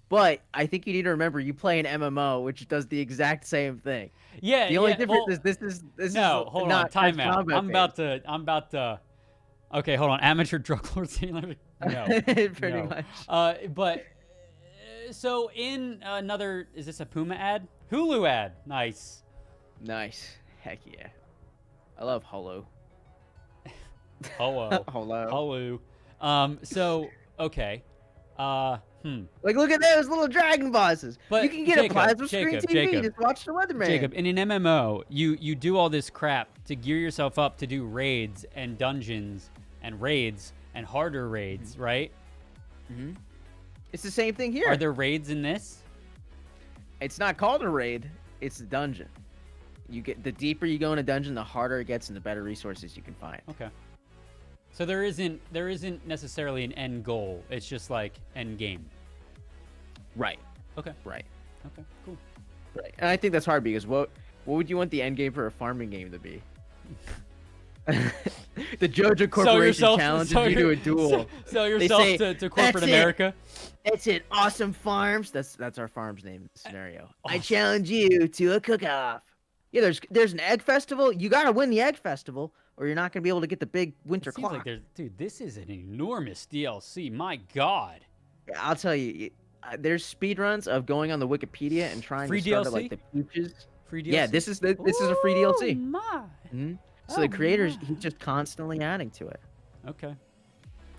[SPEAKER 3] but I think you need to remember you play an MMO which does the exact same thing.
[SPEAKER 1] Yeah.
[SPEAKER 3] The only
[SPEAKER 1] yeah,
[SPEAKER 3] difference
[SPEAKER 1] well,
[SPEAKER 3] is this is
[SPEAKER 1] no. Hold on.
[SPEAKER 3] not
[SPEAKER 1] Time
[SPEAKER 3] as
[SPEAKER 1] out.
[SPEAKER 3] combat
[SPEAKER 1] I'm about to. Okay, hold on. Amateur drug lord. No.
[SPEAKER 3] Pretty
[SPEAKER 1] no.
[SPEAKER 3] much.
[SPEAKER 1] But so in another, is this a Puma ad? Hulu ad. Nice.
[SPEAKER 3] Nice. Heck yeah. I love Holo.
[SPEAKER 1] Hello.
[SPEAKER 3] Holo.
[SPEAKER 1] Hello. So okay.
[SPEAKER 3] Like, look at those little dragon bosses.
[SPEAKER 1] But
[SPEAKER 3] you can get
[SPEAKER 1] Jacob,
[SPEAKER 3] a plasma screen TV.
[SPEAKER 1] Jacob,
[SPEAKER 3] Just watch the weatherman.
[SPEAKER 1] Jacob, in an MMO, you do all this crap to gear yourself up to do raids and dungeons and raids and harder raids, right?
[SPEAKER 3] Mm-hmm. It's the same thing here.
[SPEAKER 1] Are there raids in this?
[SPEAKER 3] It's not called a raid. It's a dungeon. You get the deeper you go in a dungeon, the harder it gets, and the better resources you can find.
[SPEAKER 1] Okay. So there isn't necessarily an end goal. It's just like end game.
[SPEAKER 3] Right.
[SPEAKER 1] Okay.
[SPEAKER 3] Right.
[SPEAKER 1] Okay. Cool.
[SPEAKER 3] Right. And I think that's hard because what would you want the end game for a farming game to be? The JoJo Corporation challenges you to a duel.
[SPEAKER 1] Sell
[SPEAKER 3] They
[SPEAKER 1] yourself
[SPEAKER 3] say,
[SPEAKER 1] to corporate
[SPEAKER 3] "That's it.
[SPEAKER 1] America.
[SPEAKER 3] That's it. Awesome Farms. That's our farm's name scenario. I
[SPEAKER 1] Awesome.
[SPEAKER 3] challenge you to a cook-off. Yeah, there's an egg festival. You gotta win the egg festival, or you're not gonna be able to get the big winter
[SPEAKER 1] It seems
[SPEAKER 3] clock.
[SPEAKER 1] like there's, dude, this is an enormous DLC. My God.
[SPEAKER 3] I'll tell you, there's speedruns of going on the Wikipedia and trying
[SPEAKER 1] Free
[SPEAKER 3] to start
[SPEAKER 1] DLC?
[SPEAKER 3] at, like the peaches.
[SPEAKER 1] Free DLC.
[SPEAKER 3] Yeah, this is a free DLC.
[SPEAKER 1] Oh, my.
[SPEAKER 3] Mhm. So
[SPEAKER 1] Oh,
[SPEAKER 3] the creators,
[SPEAKER 1] my.
[SPEAKER 3] he's just constantly adding to it.
[SPEAKER 1] Okay.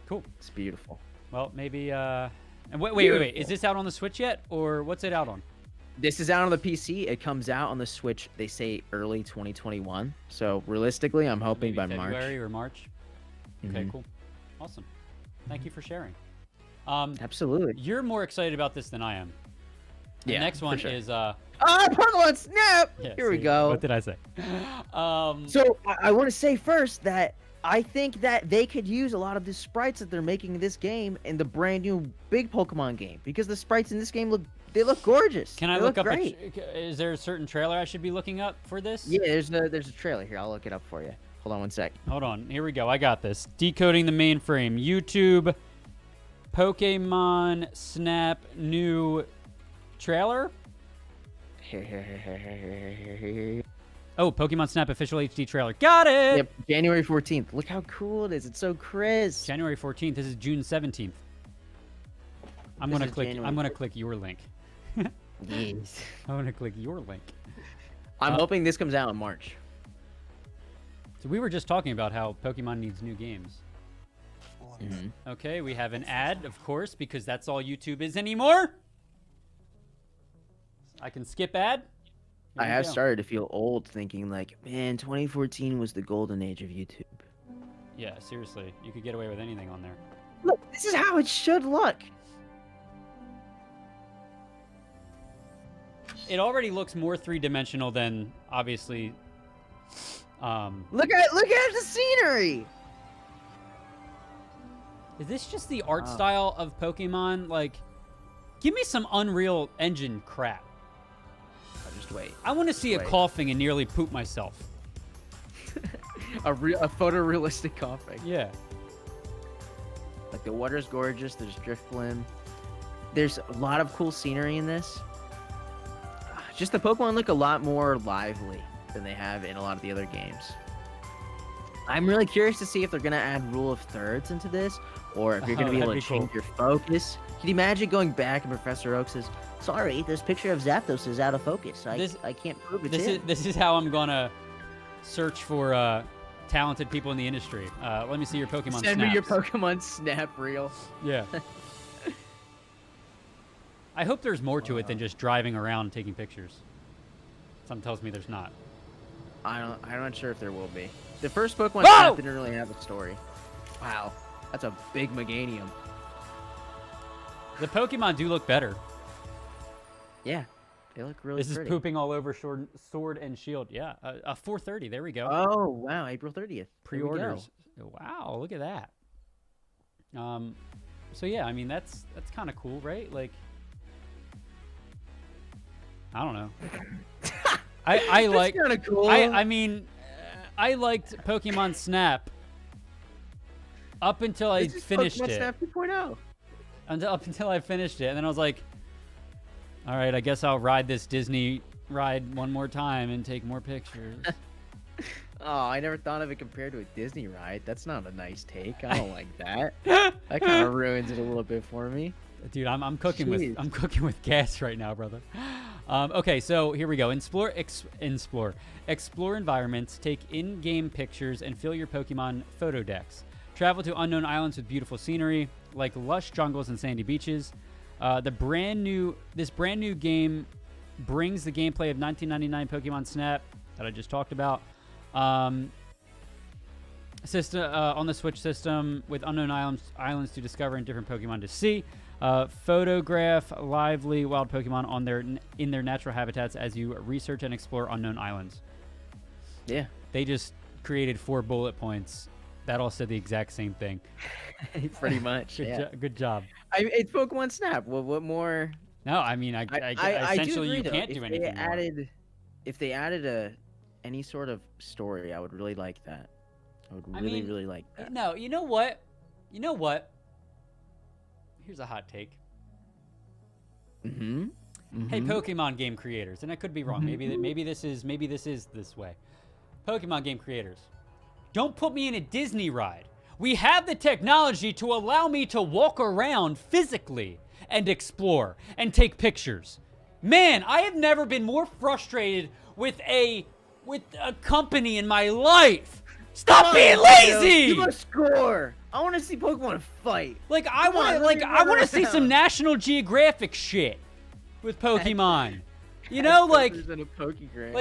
[SPEAKER 1] Cool.
[SPEAKER 3] It's beautiful.
[SPEAKER 1] Well, maybe. And wait. Is
[SPEAKER 3] Beautiful.
[SPEAKER 1] this out on the Switch yet, or what's it out on?
[SPEAKER 3] This is out on the PC. It comes out on the Switch. They say early 2021. So realistically, I'm hoping
[SPEAKER 1] Maybe
[SPEAKER 3] by
[SPEAKER 1] February
[SPEAKER 3] March.
[SPEAKER 1] or March. Okay,
[SPEAKER 3] Mhm.
[SPEAKER 1] cool. Awesome. Thank you for sharing.
[SPEAKER 3] Absolutely.
[SPEAKER 1] You're more excited about this than I am. The
[SPEAKER 3] Yeah,
[SPEAKER 1] next
[SPEAKER 3] for
[SPEAKER 1] one
[SPEAKER 3] sure.
[SPEAKER 1] is
[SPEAKER 3] Pokemon Snap!
[SPEAKER 1] yeah,
[SPEAKER 3] Here we
[SPEAKER 1] see,
[SPEAKER 3] go.
[SPEAKER 1] What did I say?
[SPEAKER 3] So I want to say first that I think that they could use a lot of the sprites that they're making in this game in the brand new big Pokemon game because the sprites in this game look gorgeous.
[SPEAKER 1] Can I
[SPEAKER 3] They
[SPEAKER 1] look up?
[SPEAKER 3] great.
[SPEAKER 1] Is there a certain trailer I should be looking up for this?
[SPEAKER 3] Yeah, there's a trailer here. I'll look it up for you. Hold on one sec.
[SPEAKER 1] Hold on. Here we go. I got this. Decoding the mainframe. YouTube. Pokemon Snap new trailer. Oh, Pokemon Snap official HD trailer. Got it.
[SPEAKER 3] Yep, January 14th. Look how cool it is. It's so crisp.
[SPEAKER 1] January 14th. This is June 17th. I'm
[SPEAKER 3] This
[SPEAKER 1] gonna
[SPEAKER 3] is
[SPEAKER 1] click.
[SPEAKER 3] January
[SPEAKER 1] I'm gonna click your link.
[SPEAKER 3] Yes.
[SPEAKER 1] I'm gonna click your link.
[SPEAKER 3] I'm hoping this comes out in March.
[SPEAKER 1] So we were just talking about how Pokemon needs new games.
[SPEAKER 3] Mm-hmm.
[SPEAKER 1] Okay, we have an ad, of course, because that's all YouTube is anymore. I can skip ad. Here
[SPEAKER 3] I
[SPEAKER 1] we
[SPEAKER 3] have
[SPEAKER 1] go.
[SPEAKER 3] started to feel old thinking like, man, 2014 was the golden age of YouTube.
[SPEAKER 1] Yeah, seriously, you could get away with anything on there.
[SPEAKER 3] Look, this is how it should look.
[SPEAKER 1] It already looks more three-dimensional than obviously.
[SPEAKER 3] Look at the scenery.
[SPEAKER 1] Is this just the art
[SPEAKER 3] Wow.
[SPEAKER 1] style of Pokemon? Like, give me some Unreal Engine crap.
[SPEAKER 3] Just wait.
[SPEAKER 1] I want to see
[SPEAKER 3] Wait.
[SPEAKER 1] a coughing and nearly poop myself.
[SPEAKER 3] A photorealistic coughing.
[SPEAKER 1] Yeah.
[SPEAKER 3] Like the water's gorgeous. There's Driftblim. There's a lot of cool scenery in this. Just the Pokemon look a lot more lively than they have in a lot of the other games. I'm really curious to see if they're gonna add rule of thirds into this, or if you're gonna
[SPEAKER 1] Oh,
[SPEAKER 3] be able to
[SPEAKER 1] that'd be cool.
[SPEAKER 3] change your focus. Can you imagine going back and Professor Oak says, "Sorry, this picture of Zapdos is out of focus. I can't prove it's him."
[SPEAKER 1] This is how I'm gonna search for talented people in the industry. Let me see your Pokemon
[SPEAKER 3] Send me your
[SPEAKER 1] snaps.
[SPEAKER 3] Pokemon Snap reel.
[SPEAKER 1] Yeah. I hope there's more to it than just driving around and taking pictures. Something tells me there's not.
[SPEAKER 3] I'm not sure if there will be. The first Pokemon
[SPEAKER 1] Whoa!
[SPEAKER 3] Snap didn't really have a story. Wow, that's a big Meganium.
[SPEAKER 1] The Pokemon do look better.
[SPEAKER 3] Yeah, they look really
[SPEAKER 1] This
[SPEAKER 3] pretty.
[SPEAKER 1] is pooping all over Sword and Shield. Yeah, a 430. There we go.
[SPEAKER 3] Oh wow, April 30th. There we go.
[SPEAKER 1] Pre-orders. Wow, look at that. So yeah, I mean that's kind of cool, right? Like, I don't know. I like.
[SPEAKER 3] kind of cool.
[SPEAKER 1] I mean, I liked Pokemon Snap up until I
[SPEAKER 3] This is
[SPEAKER 1] finished
[SPEAKER 3] Pokemon
[SPEAKER 1] it.
[SPEAKER 3] Snap 2.0.
[SPEAKER 1] Up until I finished it, and then I was like, all right, I guess I'll ride this Disney ride one more time and take more pictures.
[SPEAKER 3] Oh, I never thought of it compared to a Disney ride. That's not a nice take. I don't like that. That kind of ruins it a little bit for me.
[SPEAKER 1] Dude, I'm cooking
[SPEAKER 3] Jeez.
[SPEAKER 1] I'm cooking with gas right now, brother. Okay, so here we go. Explore environments, take in-game pictures, and fill your Pokemon photo decks. Travel to unknown islands with beautiful scenery, like lush jungles and sandy beaches. This brand new game brings the gameplay of 1999 Pokemon Snap that I just talked about. System on the Switch system with unknown islands to discover and different Pokemon to see. Photograph lively wild Pokemon in their natural habitats as you research and explore unknown islands.
[SPEAKER 3] Yeah.
[SPEAKER 1] They just created 4 bullet points that all said the exact same thing.
[SPEAKER 3] Pretty much.
[SPEAKER 1] Good job.
[SPEAKER 3] It's Pokemon Snap. What more?
[SPEAKER 1] No, I mean, I essentially
[SPEAKER 3] do agree,
[SPEAKER 1] you
[SPEAKER 3] though.
[SPEAKER 1] can't
[SPEAKER 3] If
[SPEAKER 1] do
[SPEAKER 3] they
[SPEAKER 1] anything more.
[SPEAKER 3] If they added any sort of story, I would really like that. I would really like that.
[SPEAKER 1] No, you know what? Here's a hot take.
[SPEAKER 3] Mm-hmm.
[SPEAKER 1] Hey, Pokemon game creators, and I could be wrong. Maybe this is this way. Pokemon game creators, don't put me in a Disney ride. We have the technology to allow me to walk around physically and explore and take pictures. Man, I have never been more frustrated with a company in my life. Stop being lazy.
[SPEAKER 3] You must score. I want to see Pokemon fight.
[SPEAKER 1] Like I want to see some National Geographic shit with Pokemon. You know, like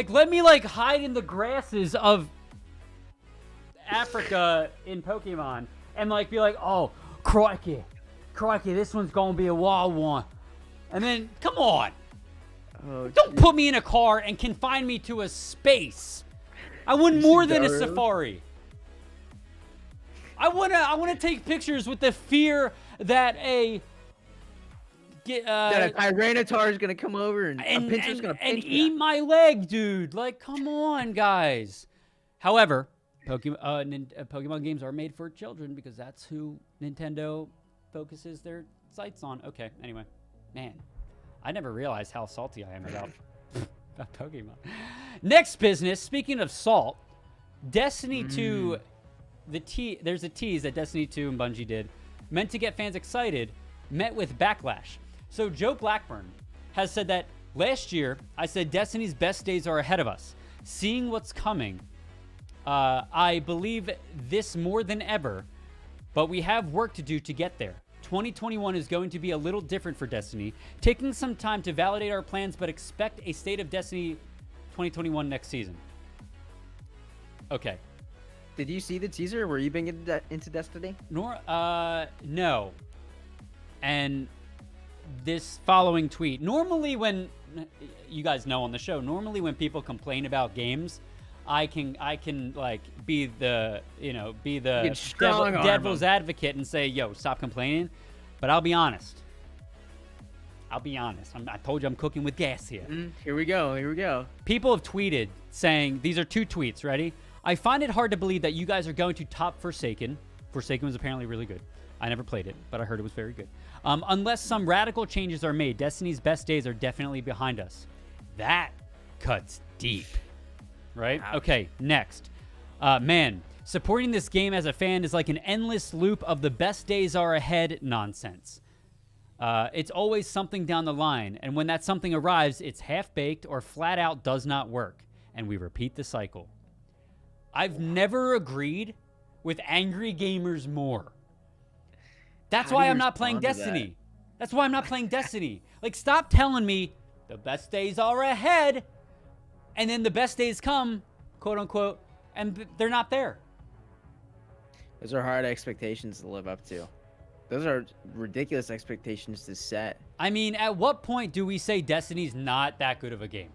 [SPEAKER 1] let me hide in the grasses of Africa in Pokemon and be like, oh, crikey, this one's gonna be a wild one. And then come on, don't put me in a car and confine me to a space. I want more than a safari. I wanna take pictures with the fear that a
[SPEAKER 3] Tyranitar is gonna come over and a Pinsir's gonna pinch
[SPEAKER 1] eat my leg, dude. Like, come on, guys. However, Pokemon games are made for children because that's who Nintendo focuses their sights on. Okay, anyway. Man, I never realized how salty I am about Pokemon. Next business, speaking of salt, Destiny 2, there's a tease that Destiny 2 and Bungie did, meant to get fans excited, met with backlash. So Joe Blackburn has said that last year, I said Destiny's best days are ahead of us. Seeing what's coming, I believe this more than ever, but we have work to do to get there. 2021 is going to be a little different for Destiny, taking some time to validate our plans, but expect a State of Destiny 2021 next season. Okay.
[SPEAKER 3] Did you see the teaser? Were you being into Destiny?
[SPEAKER 1] No. And this following tweet. Normally when, you guys know on the show, normally when people complain about games, I can like be the devil's advocate and say, yo, stop complaining. But I'll be honest. I told you I'm cooking with gas here.
[SPEAKER 3] Here we go.
[SPEAKER 1] People have tweeted saying, these are 2 tweets, ready? I find it hard to believe that you guys are going to top Forsaken. Forsaken was apparently really good. I never played it, but I heard it was very good. Unless some radical changes are made, Destiny's best days are definitely behind us. That cuts deep. Right? Ouch. Okay, next. Man, supporting this game as a fan is like an endless loop of the best days are ahead nonsense. It's always something down the line, and when that something arrives, it's half-baked or flat out does not work, and we repeat the cycle. I've never agreed with angry gamers more. That's why I'm not playing Destiny. That's why I'm not playing Destiny. Like, stop telling me the best days are ahead, and then the best days come, quote unquote, and they're not there.
[SPEAKER 3] Those are hard expectations to live up to. Those are ridiculous expectations to set.
[SPEAKER 1] I mean, at what point do we say Destiny's not that good of a game?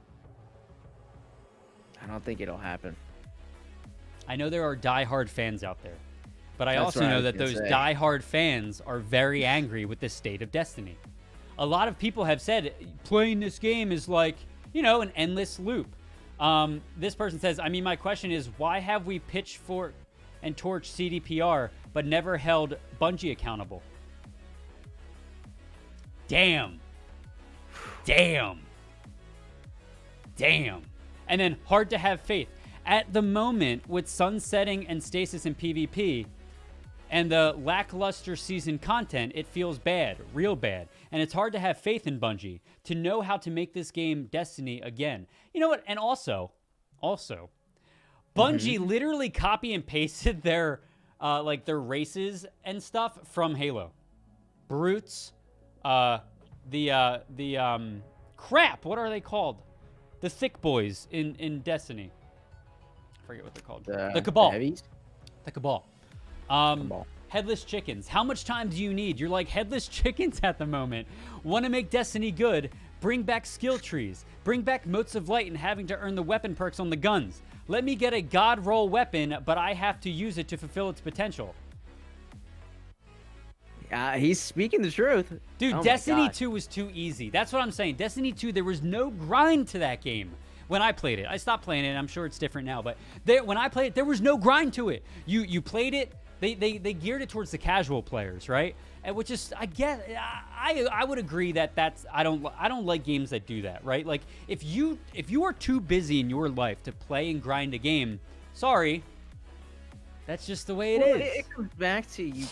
[SPEAKER 3] I don't think it'll happen.
[SPEAKER 1] I know there are diehard fans out there, but I also know that those diehard fans are very angry with the state of Destiny. A lot of people have said playing this game is like, an endless loop. This person says, I mean, my question is, why have we pitchforked and torched CDPR, but never held Bungie accountable? Damn. And then hard to have faith. At the moment, with sunsetting and stasis in PvP and the lackluster season content, it feels bad, real bad. And it's hard to have faith in Bungie to know how to make this game Destiny again. You know what? And also, Bungie literally copy and pasted their their races and stuff from Halo. Brutes, crap, what are they called? The thick boys in Destiny. I forget what they're called. The Cabal. The Cabal. Headless chickens. How much time do you need? You're like headless chickens at the moment. Want to make Destiny good? Bring back skill trees. Bring back motes of light and having to earn the weapon perks on the guns. Let me get a god roll weapon, but I have to use it to fulfill its potential.
[SPEAKER 3] He's speaking the truth.
[SPEAKER 1] Dude, Destiny 2 was too easy. That's what I'm saying. Destiny 2, there was no grind to that game. When I played it, I stopped playing it. I'm sure it's different now, but when I played it, there was no grind to it. You played it. They geared it towards the casual players, right? And which is, I guess, I would agree that's I don't like games that do that, right? Like if you are too busy in your life to play and grind a game, sorry, that's just the way it is.
[SPEAKER 3] It comes back to you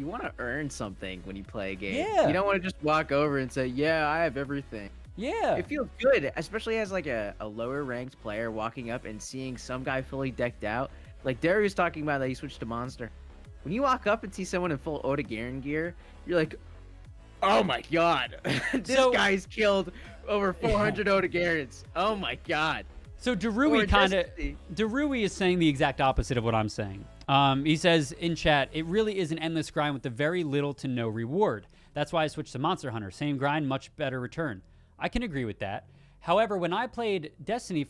[SPEAKER 3] want to earn something when you play a game.
[SPEAKER 1] Yeah.
[SPEAKER 3] You don't want to just walk over and say, yeah, I have everything.
[SPEAKER 1] Yeah.
[SPEAKER 3] It feels good, especially as like a lower ranked player walking up and seeing some guy fully decked out. Like Darius talking about that he switched to Monster. When you walk up and see someone in full Oda-Garen gear, you're like, oh my god, this guy's killed over 400 Oda-Garens. Oh my god.
[SPEAKER 1] So Darui is saying the exact opposite of what I'm saying. He says in chat, it really is an endless grind with a very little to no reward. That's why I switched to Monster Hunter. Same grind, much better return. I can agree with that. However, when I played Destiny 2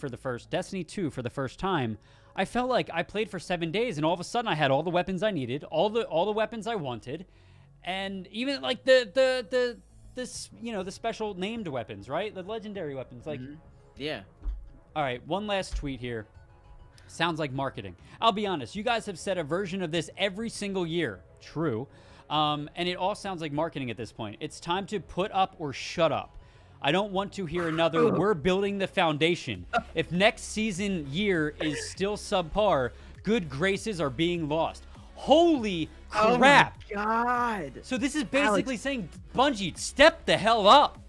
[SPEAKER 1] for the first time, I felt like I played for 7 days, and all of a sudden I had all the weapons I needed, all the weapons I wanted, and even like the special named weapons, right? The legendary weapons, like.
[SPEAKER 3] Yeah.
[SPEAKER 1] All right, one last tweet here. Sounds like marketing. I'll be honest, you guys have said a version of this every single year. True. And it all sounds like marketing at this point. It's time to put up or shut up. I don't want to hear another, we're building the foundation. If next season year is still subpar, good graces are being lost. Holy crap.
[SPEAKER 3] Oh my God.
[SPEAKER 1] So this is basically saying, Bungie, step the hell up.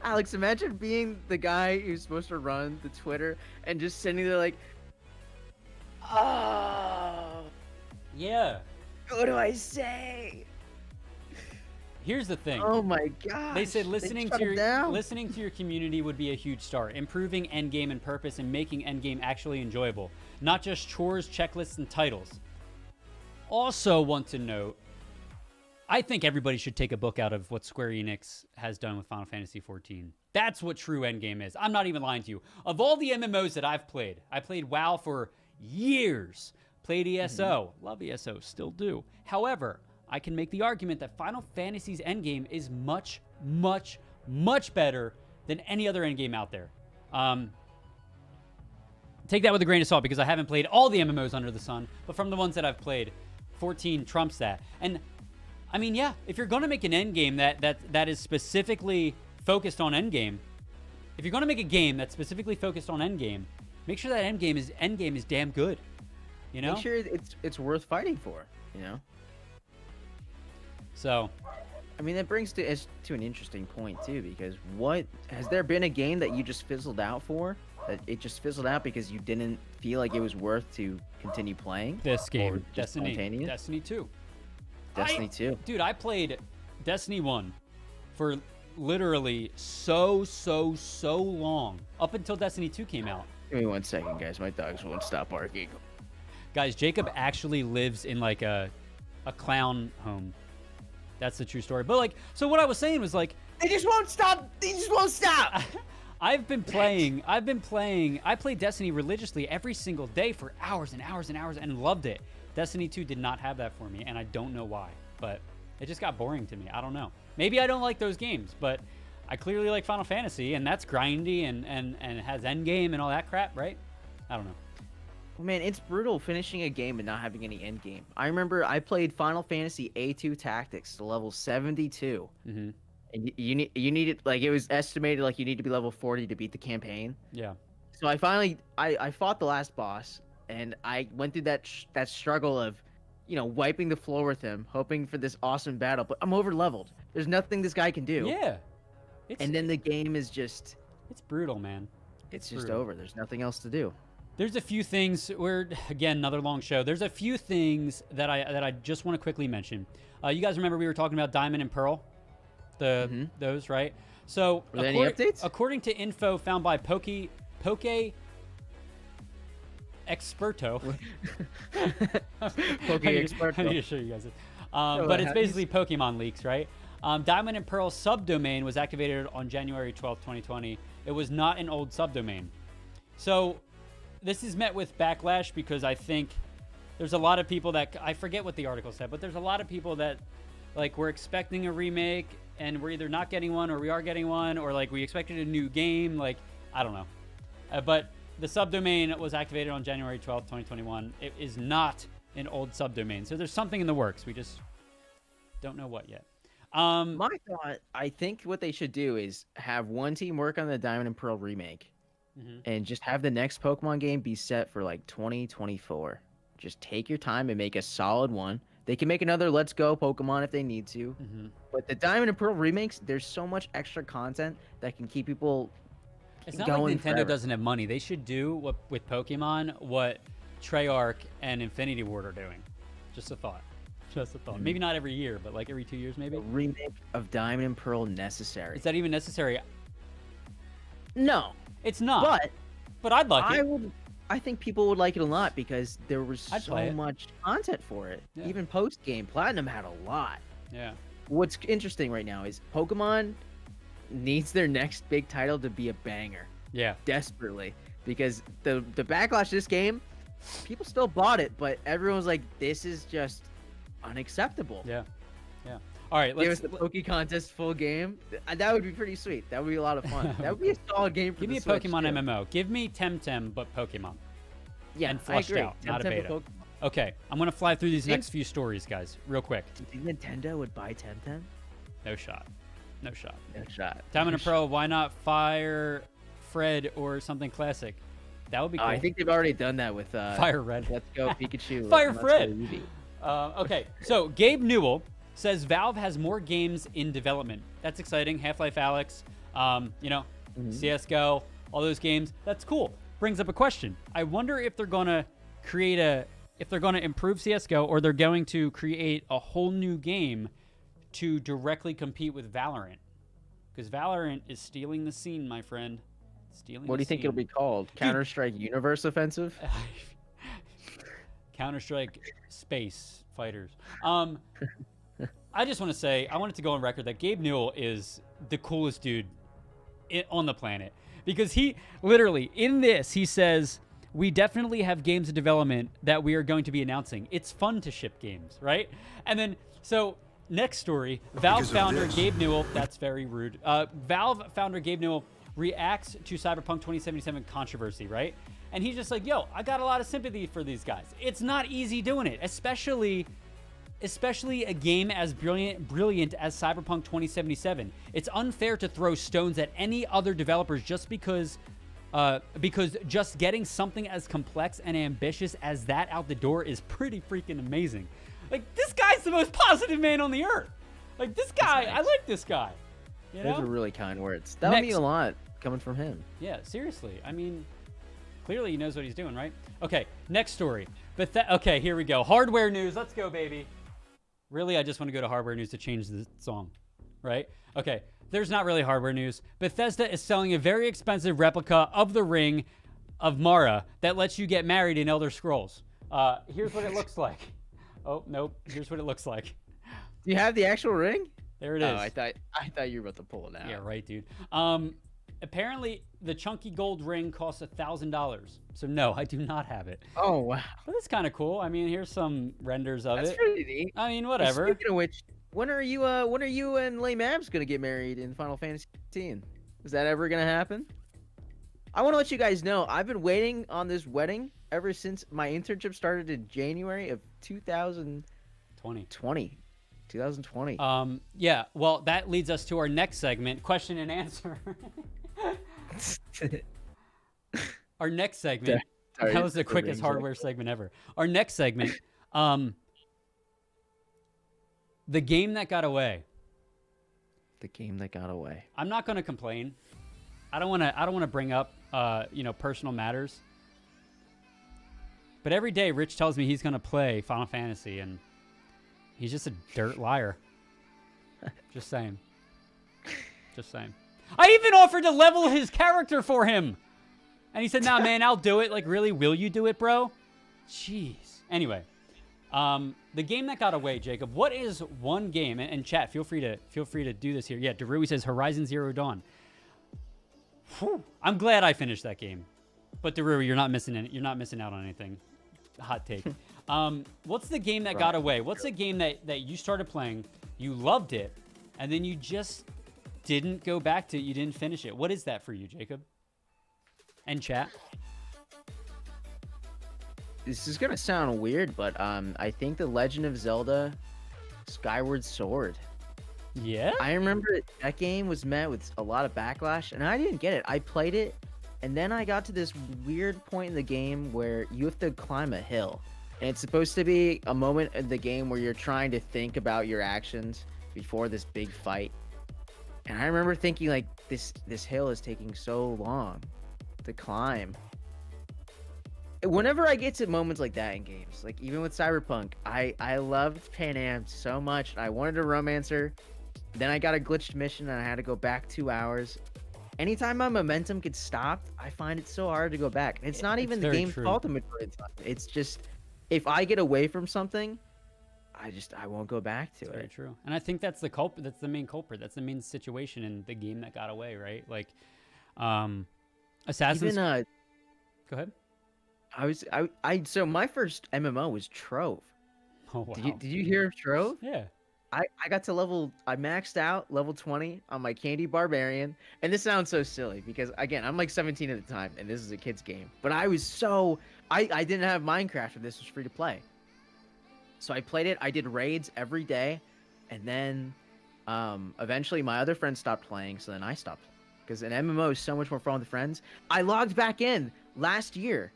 [SPEAKER 3] Alex, imagine being the guy who's supposed to run the Twitter and just sitting there like, oh,
[SPEAKER 1] Yeah.
[SPEAKER 3] what do I say?
[SPEAKER 1] Here's the thing.
[SPEAKER 3] Oh my God.
[SPEAKER 1] They said listening
[SPEAKER 3] shut
[SPEAKER 1] to
[SPEAKER 3] him down.
[SPEAKER 1] listening to your community would be a huge start. Improving endgame and purpose and making endgame actually enjoyable, not just chores, checklists, and titles. Also want to note, I think everybody should take a book out of what Square Enix has done with Final Fantasy XIV. That's what true endgame is. I'm not even lying to you. Of all the MMOs that I've played, I played WoW for years. Played ESO. Love ESO. Still do. However, I can make the argument that Final Fantasy's endgame is much, much, much better than any other endgame out there. Take that with a grain of salt because I haven't played all the MMOs under the sun, but from the ones that I've played, 14 trumps that. And I mean, yeah, if you're going to make an endgame that is specifically focused on endgame, if you're going to make a game that's specifically focused on endgame, make sure that endgame is damn good. You know?
[SPEAKER 3] Make sure it's worth fighting for, you know?
[SPEAKER 1] So,
[SPEAKER 3] I mean, that brings to an interesting point too, because what has there been a game that you just fizzled out for? That it just fizzled out because you didn't feel like it was worth to continue playing?
[SPEAKER 1] this game,
[SPEAKER 3] Or just spontaneous?
[SPEAKER 1] Destiny 2.
[SPEAKER 3] Destiny 2.
[SPEAKER 1] Dude, I played Destiny 1 for literally so long, up until Destiny 2 came out.
[SPEAKER 3] Give me 1 second, guys. My dogs won't stop barking.
[SPEAKER 1] Guys, Jacob actually lives in like a clown home. That's the true story. But like, so what I was saying was like,
[SPEAKER 3] They just won't stop. They just won't stop.
[SPEAKER 1] I played Destiny religiously every single day for hours and hours and hours and loved it. Destiny 2 did not have that for me, and I don't know why, but it just got boring to me. I don't know. Maybe I don't like those games, but I clearly like Final Fantasy, and that's grindy and has endgame and all that crap, right? I don't know.
[SPEAKER 3] Well, man, it's brutal finishing a game and not having any end game. I remember I played Final Fantasy A2 Tactics to level 72.
[SPEAKER 1] Mm-hmm.
[SPEAKER 3] And you needed, like, it was estimated like you need to be level 40 to beat the campaign.
[SPEAKER 1] Yeah.
[SPEAKER 3] So I finally I fought the last boss, and I went through that struggle of, you know, wiping the floor with him, hoping for this awesome battle, but I'm over leveled. There's nothing this guy can do.
[SPEAKER 1] Yeah.
[SPEAKER 3] And then the game is just
[SPEAKER 1] It's brutal, man.
[SPEAKER 3] it's just
[SPEAKER 1] brutal.
[SPEAKER 3] over. There's nothing else to do.
[SPEAKER 1] There's a few things. We're again another long show. There's a few things that I just want to quickly mention. You guys remember we were talking about Diamond and Pearl, those, right? So
[SPEAKER 3] Were there any updates?
[SPEAKER 1] According to info found by Poke Experto,
[SPEAKER 3] Poke
[SPEAKER 1] I need
[SPEAKER 3] Experto.
[SPEAKER 1] to show you guys this. But it's basically Pokemon leaks, right? Diamond and Pearl subdomain was activated on January 12th, 2020. It was not an old subdomain. So this is met with backlash because I think there's a lot of people that, I forget what the article said, but there's a lot of people that, like, we're expecting a remake and we're either not getting one or we are getting one, or like we expected a new game. Like, I don't know. But the subdomain was activated on January 12th, 2021. It is not an old subdomain. So there's something in the works. We just don't know what yet.
[SPEAKER 3] My thought, I think what they should do is have one team work on the Diamond and Pearl remake, and just have the next Pokemon game be set for like 2024. Just take your time and make a solid one. They can make another Let's Go Pokemon if they need to. But the Diamond and Pearl remakes, there's so much extra content that can keep people
[SPEAKER 1] It's not
[SPEAKER 3] going
[SPEAKER 1] like Nintendo
[SPEAKER 3] forever.
[SPEAKER 1] doesn't have money. They should do with Pokemon what Treyarch and Infinity Ward are doing. Just a thought. Just a thought. Maybe not every year, but like every 2 years, maybe.
[SPEAKER 3] A remake of Diamond and Pearl necessary.
[SPEAKER 1] Is that even necessary?
[SPEAKER 3] No,
[SPEAKER 1] It's not. But I'd like it.
[SPEAKER 3] I think people would like it a lot because there was
[SPEAKER 1] I'd play
[SPEAKER 3] so
[SPEAKER 1] it.
[SPEAKER 3] much content for it.
[SPEAKER 1] Yeah.
[SPEAKER 3] Even post game, Platinum had a lot.
[SPEAKER 1] Yeah.
[SPEAKER 3] What's interesting right now is Pokemon needs their next big title to be a banger
[SPEAKER 1] Yeah.
[SPEAKER 3] desperately, because the backlash to this game, people still bought it, but everyone was like, this is just unacceptable.
[SPEAKER 1] Yeah. Yeah. All right.
[SPEAKER 3] Give
[SPEAKER 1] Let's
[SPEAKER 3] us the Poke Contest full game. That would be pretty sweet. That would be a lot of fun. That would be a solid game for
[SPEAKER 1] give me
[SPEAKER 3] the
[SPEAKER 1] a
[SPEAKER 3] Switch,
[SPEAKER 1] Pokemon
[SPEAKER 3] too.
[SPEAKER 1] MMO. Give me Temtem, but Pokemon.
[SPEAKER 3] Yeah,
[SPEAKER 1] and flushed
[SPEAKER 3] I agree.
[SPEAKER 1] out, not a
[SPEAKER 3] Temtem
[SPEAKER 1] beta.
[SPEAKER 3] for Pokemon.
[SPEAKER 1] Okay, I'm gonna fly through these
[SPEAKER 3] Think-
[SPEAKER 1] next few stories, guys, real quick.
[SPEAKER 3] Do you think Nintendo would buy Temtem?
[SPEAKER 1] No shot. No shot.
[SPEAKER 3] No shot.
[SPEAKER 1] Time in a Pro, why not Fire Fred or something classic? That would be cool.
[SPEAKER 3] I think they've already done that with
[SPEAKER 1] Fire Red.
[SPEAKER 3] Let's Go Pikachu.
[SPEAKER 1] Fire
[SPEAKER 3] and Let's Go
[SPEAKER 1] Fred.
[SPEAKER 3] Eevee.
[SPEAKER 1] Okay, so Gabe Newell says Valve has more games in development. That's exciting. Half-Life Alyx, CS:GO, all those games. That's cool. Brings up a question. I wonder if they're gonna improve CS:GO, or they're going to create a whole new game to directly compete with Valorant, because Valorant is stealing the scene, my friend.
[SPEAKER 3] What do you think it'll be called? Counter-Strike Universe Offensive?
[SPEAKER 1] Counter-Strike Space Fighters. I just want to say, I wanted to go on record that Gabe Newell is the coolest dude on the planet, because he literally, in this, he says, we definitely have games in development that we are going to be announcing. It's fun to ship games, right? And then, so next story, Valve founder Gabe Newell, that's very rude. Valve founder Gabe Newell reacts to Cyberpunk 2077 controversy, right? And he's just like, yo, I got a lot of sympathy for these guys. It's not easy doing it, especially a game as brilliant as Cyberpunk 2077. It's unfair to throw stones at any other developers just because just getting something as complex and ambitious as that out the door is pretty freaking amazing. Like, this guy's the most positive man on the earth. Like, this guy,
[SPEAKER 3] nice.
[SPEAKER 1] I like this guy. You know?
[SPEAKER 3] Those are really kind words. That would mean a lot coming from him.
[SPEAKER 1] Yeah, seriously. I mean, clearly he knows what he's doing, right? Okay, next story. Okay, here we go. Hardware news. Let's go, baby. Really, I just want to go to hardware news to change the song, right? Okay, there's not really hardware news. Bethesda is selling a very expensive replica of the ring of Mara that lets you get married in Elder Scrolls. Here's what it looks like. Oh, nope. Here's what it looks like.
[SPEAKER 3] Do you have the actual ring?
[SPEAKER 1] There it is.
[SPEAKER 3] Oh, I thought you were about to pull it out.
[SPEAKER 1] Yeah, right, dude. Apparently, the chunky gold ring costs $1,000. So no, I do not have it.
[SPEAKER 3] Oh wow,
[SPEAKER 1] But that's kind of cool. I mean, here's some renders of
[SPEAKER 3] that's
[SPEAKER 1] it.
[SPEAKER 3] pretty neat.
[SPEAKER 1] I mean, whatever.
[SPEAKER 3] Speaking of which, when are you and Lay Mabs gonna get married in Final Fantasy 15? Is that ever gonna happen? I want to let you guys know I've been waiting on this wedding ever since my internship started in January of 2020. 2020.
[SPEAKER 1] Yeah. Well, that leads us to our next segment, question and answer. Our next segment.
[SPEAKER 3] Sorry,
[SPEAKER 1] That was the
[SPEAKER 3] the
[SPEAKER 1] quickest
[SPEAKER 3] rings,
[SPEAKER 1] hardware segment ever. Our next segment, the game that got away.
[SPEAKER 3] The game that got away.
[SPEAKER 1] I'm not going to complain. I don't want to bring up personal matters. But every day Rich tells me he's going to play Final Fantasy, and he's just a dirt liar. Just saying. Just saying. I even offered to level his character for him. And he said, nah, man, I'll do it. Like, really? Will you do it, bro? Jeez. Anyway, the game that got away, Jacob, what is one game, and chat, feel free to do this here. Yeah, Darui says Horizon Zero Dawn. Whew. I'm glad I finished that game. But Darui, you're not missing out on anything. Hot take. What's the game that got away? What's a game that you started playing, you loved it, and then you just didn't go back to it, you didn't finish it? What is that for you, Jacob? And chat.
[SPEAKER 3] This is gonna sound weird, but I think the Legend of Zelda Skyward Sword.
[SPEAKER 1] Yeah?
[SPEAKER 3] I remember that game was met with a lot of backlash, and I didn't get it. I played it, and then I got to this weird point in the game where you have to climb a hill. And it's supposed to be a moment in the game where you're trying to think about your actions before this big fight. And I remember thinking, like, this hill is taking so long to climb. Whenever I get to moments like that in games, like even with Cyberpunk, I loved Pan Am so much. I wanted to romance her. Then I got a glitched mission and I had to go back 2 hours. Anytime my momentum gets stopped, I find it so hard to go back. It's not even the game's fault the majority of the time. It's just, if I get away from something, I won't go back to it.
[SPEAKER 1] Very true. And I think that's the culprit. That's the main culprit. That's the main situation in the game that got away, right? Like, Assassin's.
[SPEAKER 3] Even,
[SPEAKER 1] Go ahead.
[SPEAKER 3] So my first MMO was Trove.
[SPEAKER 1] Oh wow.
[SPEAKER 3] Did you hear of Trove?
[SPEAKER 1] Yeah.
[SPEAKER 3] I got to I maxed out level 20 on my Candy Barbarian. And this sounds so silly because, again, I'm like 17 at the time and this is a kid's game. But I was I didn't have Minecraft and this was free to play. So I played it. I did raids every day. And then eventually my other friends stopped playing. So then I stopped. Because an MMO is so much more fun with friends. I logged back in last year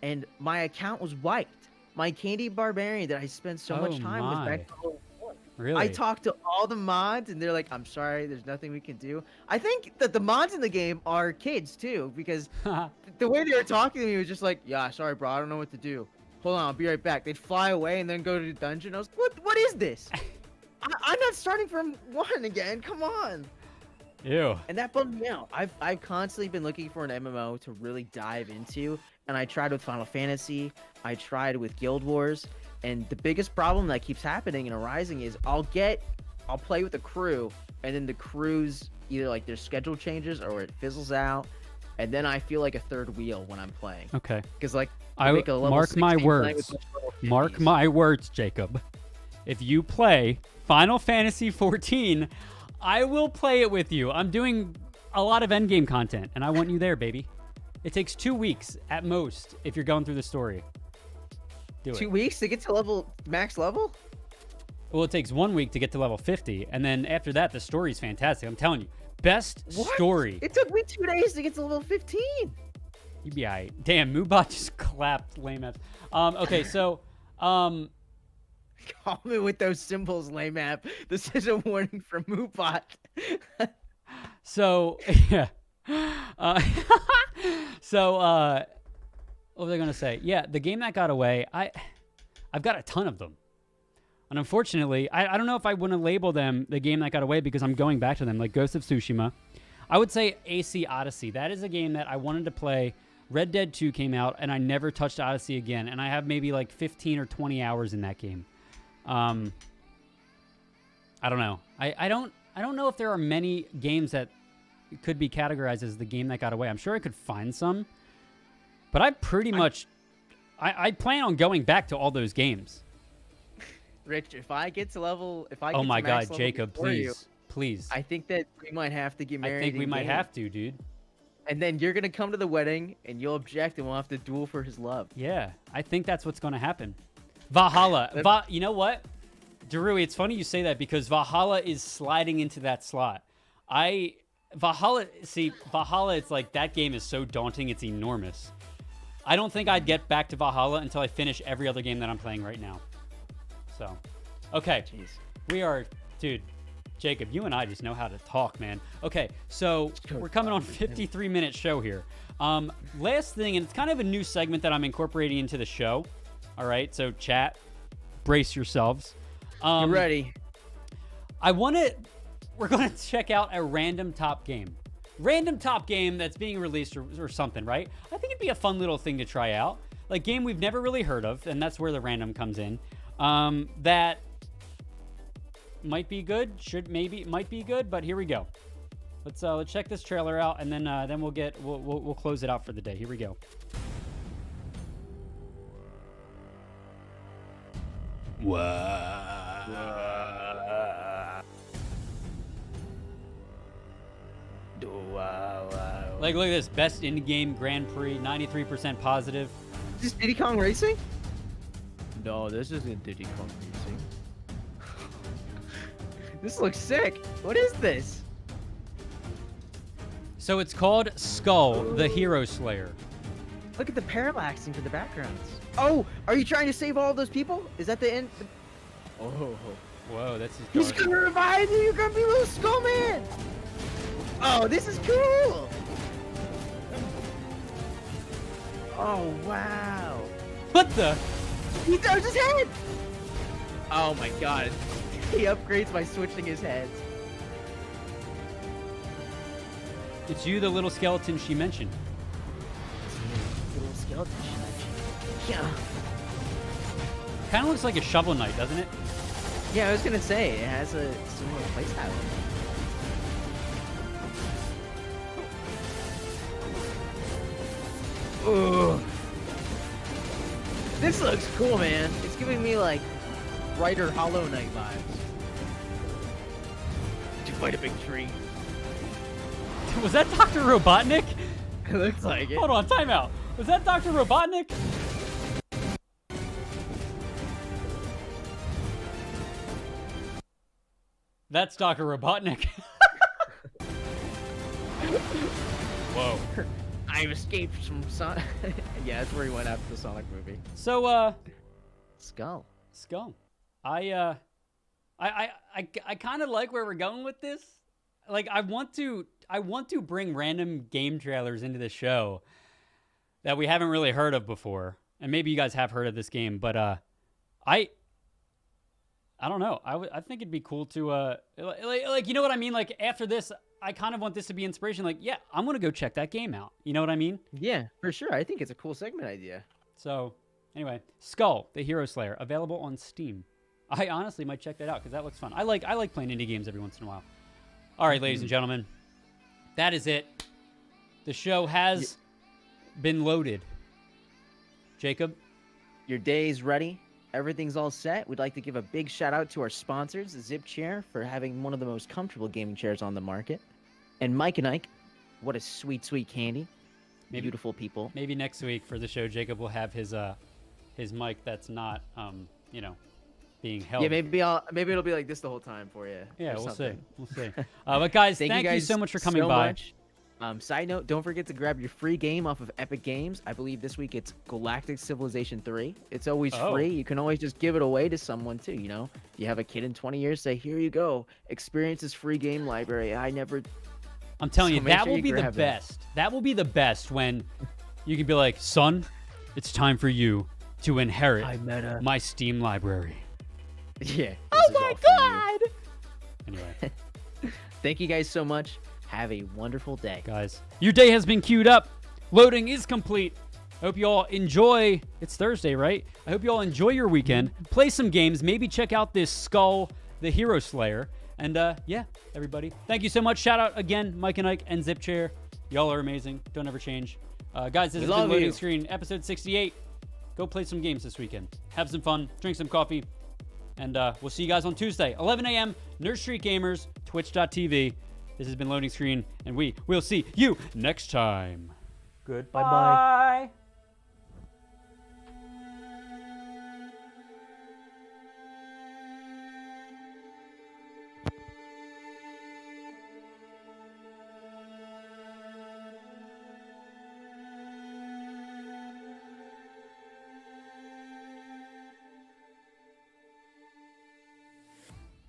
[SPEAKER 3] and my account was wiped. My Candy Barbarian that I spent so much time was back to level 1.
[SPEAKER 1] Really?
[SPEAKER 3] I talked to all the mods and they're like, I'm sorry, there's nothing we can do. I think that the mods in the game are kids too, because the way they were talking to me was just like, yeah, sorry, bro, I don't know what to do. Hold on, I'll be right back. They'd fly away and then go to the dungeon. I was like, what is this? I'm not starting from 1 again. Come on.
[SPEAKER 1] Ew.
[SPEAKER 3] And that bummed me out. I've constantly been looking for an MMO to really dive into, and I tried with Final Fantasy, I tried with Guild Wars, and the biggest problem that keeps happening and arising is I'll play with a crew, and then the crews either like their schedule changes or it fizzles out, and then I feel like a third wheel when I'm playing.
[SPEAKER 1] Okay.
[SPEAKER 3] Because like
[SPEAKER 1] I
[SPEAKER 3] make a level
[SPEAKER 1] mark my
[SPEAKER 3] 16 playing with
[SPEAKER 1] words.
[SPEAKER 3] level
[SPEAKER 1] Mark
[SPEAKER 3] 50s.
[SPEAKER 1] my words, Jacob. If you play Final Fantasy 14, I will play it with you. I'm doing a lot of endgame content, and I want you there, baby. It takes 2 weeks at most if you're going through the story. Do
[SPEAKER 3] 2
[SPEAKER 1] it.
[SPEAKER 3] weeks to get to max level?
[SPEAKER 1] Well, it takes 1 week to get to level 50, and then after that, the story's fantastic. I'm telling you, best
[SPEAKER 3] What?
[SPEAKER 1] story.
[SPEAKER 3] It took me 2 days to get to level 15.
[SPEAKER 1] You'd be all right. Damn, Moobot just clapped lame ass. Okay, so
[SPEAKER 3] Call me with those symbols, lame app. This is a warning from Moobot.
[SPEAKER 1] So yeah. What was I gonna say? Yeah, the game that got away. I've got a ton of them, and unfortunately, I don't know if I want to label them the game that got away because I'm going back to them, like Ghost of Tsushima. I would say AC Odyssey. That is a game that I wanted to play. Red Dead 2 came out, and I never touched Odyssey again. And I have maybe like 15 or 20 hours in that game. I don't know. I don't know if there are many games that could be categorized as the game that got away. I'm sure I could find some, but I pretty much I plan on going back to all those games.
[SPEAKER 3] Rich, if I get to
[SPEAKER 1] Oh my God, Jacob, please.
[SPEAKER 3] I think that we might have to get married.
[SPEAKER 1] I think we might have to, dude.
[SPEAKER 3] And then you're gonna come to the wedding, and you'll object, and we'll have to duel for his love.
[SPEAKER 1] Yeah, I think that's what's going to happen. Valhalla. You know what? Darui, it's funny you say that because Valhalla is sliding into that slot. Valhalla, it's like that game is so daunting, it's enormous. I don't think I'd get back to Valhalla until I finish every other game that I'm playing right now. So, okay.
[SPEAKER 3] Jeez.
[SPEAKER 1] We are, dude, Jacob, you and I just know how to talk, man. Okay, so we're coming on 53-minute show here. Last thing, and it's kind of a new segment that I'm incorporating into the show. All right, so chat, brace yourselves.
[SPEAKER 3] You ready?
[SPEAKER 1] We're going to check out a random top game. Random top game that's being released or something, right? I think it'd be a fun little thing to try out. Like game we've never really heard of, and that's where the random comes in. That might be good, might be good, but here we go. Let's check this trailer out, and then we'll close it out for the day. Here we go. Like, look at this. Best in-game Grand Prix, 93% positive.
[SPEAKER 3] Is this Diddy Kong Racing? No, this isn't Diddy Kong Racing. This looks sick. What is this?
[SPEAKER 1] So it's called Skull, the Hero Slayer.
[SPEAKER 3] Look at the parallaxing for the backgrounds. Oh, are you trying to save all those people? Is that the end? Oh.
[SPEAKER 1] Whoa, that's just
[SPEAKER 3] He's
[SPEAKER 1] dark.
[SPEAKER 3] gonna revive you. You're gonna be little Skull Man. Oh, this is cool. Oh, wow.
[SPEAKER 1] What the?
[SPEAKER 3] He throws his head. Oh my God. He upgrades by switching his heads.
[SPEAKER 1] It's you, the little skeleton she mentioned.
[SPEAKER 3] Little skeleton she mentioned. Yeah.
[SPEAKER 1] Kind of looks like a Shovel Knight, doesn't it?
[SPEAKER 3] Yeah, I was gonna say it has a similar playstyle. Ooh. This looks cool, man. It's giving me like brighter Hollow Knight vibes. fight a big tree.
[SPEAKER 1] Was that Dr. Robotnik?
[SPEAKER 3] It looks like it.
[SPEAKER 1] Hold on, timeout. Was that Dr. Robotnik? That's Dr. Robotnik. Whoa.
[SPEAKER 3] I've escaped from Sonic. Yeah, that's where he went after the Sonic movie.
[SPEAKER 1] So,
[SPEAKER 3] Skull.
[SPEAKER 1] I kind of like where we're going with this. Like, I want to bring random game trailers into the show that we haven't really heard of before, and maybe you guys have heard of this game, but I don't know. I think it'd be cool to like you know what I mean? Like, after this, I kind of want this to be inspiration. Like, yeah, I'm gonna go check that game out. You know what I mean?
[SPEAKER 3] Yeah, for sure. I think it's a cool segment idea.
[SPEAKER 1] So, anyway, Skull, the Hero Slayer, available on Steam. I honestly might check that out because that looks fun. I like playing indie games every once in a while. All right, ladies and gentlemen, that is it. The show has been loaded. Jacob?
[SPEAKER 3] Your day is ready. Everything's all set. We'd like to give a big shout out to our sponsors, Zip Chair, for having one of the most comfortable gaming chairs on the market. And Mike and Ike, what a sweet, sweet candy. Beautiful people.
[SPEAKER 1] Maybe next week for the show, Jacob will have his mic that's not, being held.
[SPEAKER 3] Yeah, maybe it'll be like this the whole time for you.
[SPEAKER 1] Yeah, we'll see. But guys, thank you so much for coming by.
[SPEAKER 3] Side note, don't forget to grab your free game off of Epic Games. I believe this week it's Galactic Civilization 3. It's always free. You can always just give it away to someone too, you know? If you have a kid in 20 years, say, here you go. Experience this free game library.
[SPEAKER 1] I'm telling you, that will be the best. That will be the best when you can be like, son, it's time for you to inherit my Steam library.
[SPEAKER 3] Yeah.
[SPEAKER 1] Oh my God! Anyway.
[SPEAKER 3] Thank you guys so much. Have a wonderful day.
[SPEAKER 1] Guys, your day has been queued up. Loading is complete. I hope you all enjoy. It's Thursday, right? I hope you all enjoy your weekend. Play some games. Maybe check out this Skull, the Hero Slayer. And yeah, everybody. Thank you so much. Shout out again, Mike and Ike and Zip Chair. Y'all are amazing. Don't ever change. Guys, this has been Loading Screen, episode 68. Go play some games this weekend. Have some fun. Drink some coffee. And we'll see you guys on Tuesday, 11 a.m. Nerd Street Gamers, twitch.tv. This has been Loading Screen, and we will see you next time. Goodbye.
[SPEAKER 3] Bye-bye.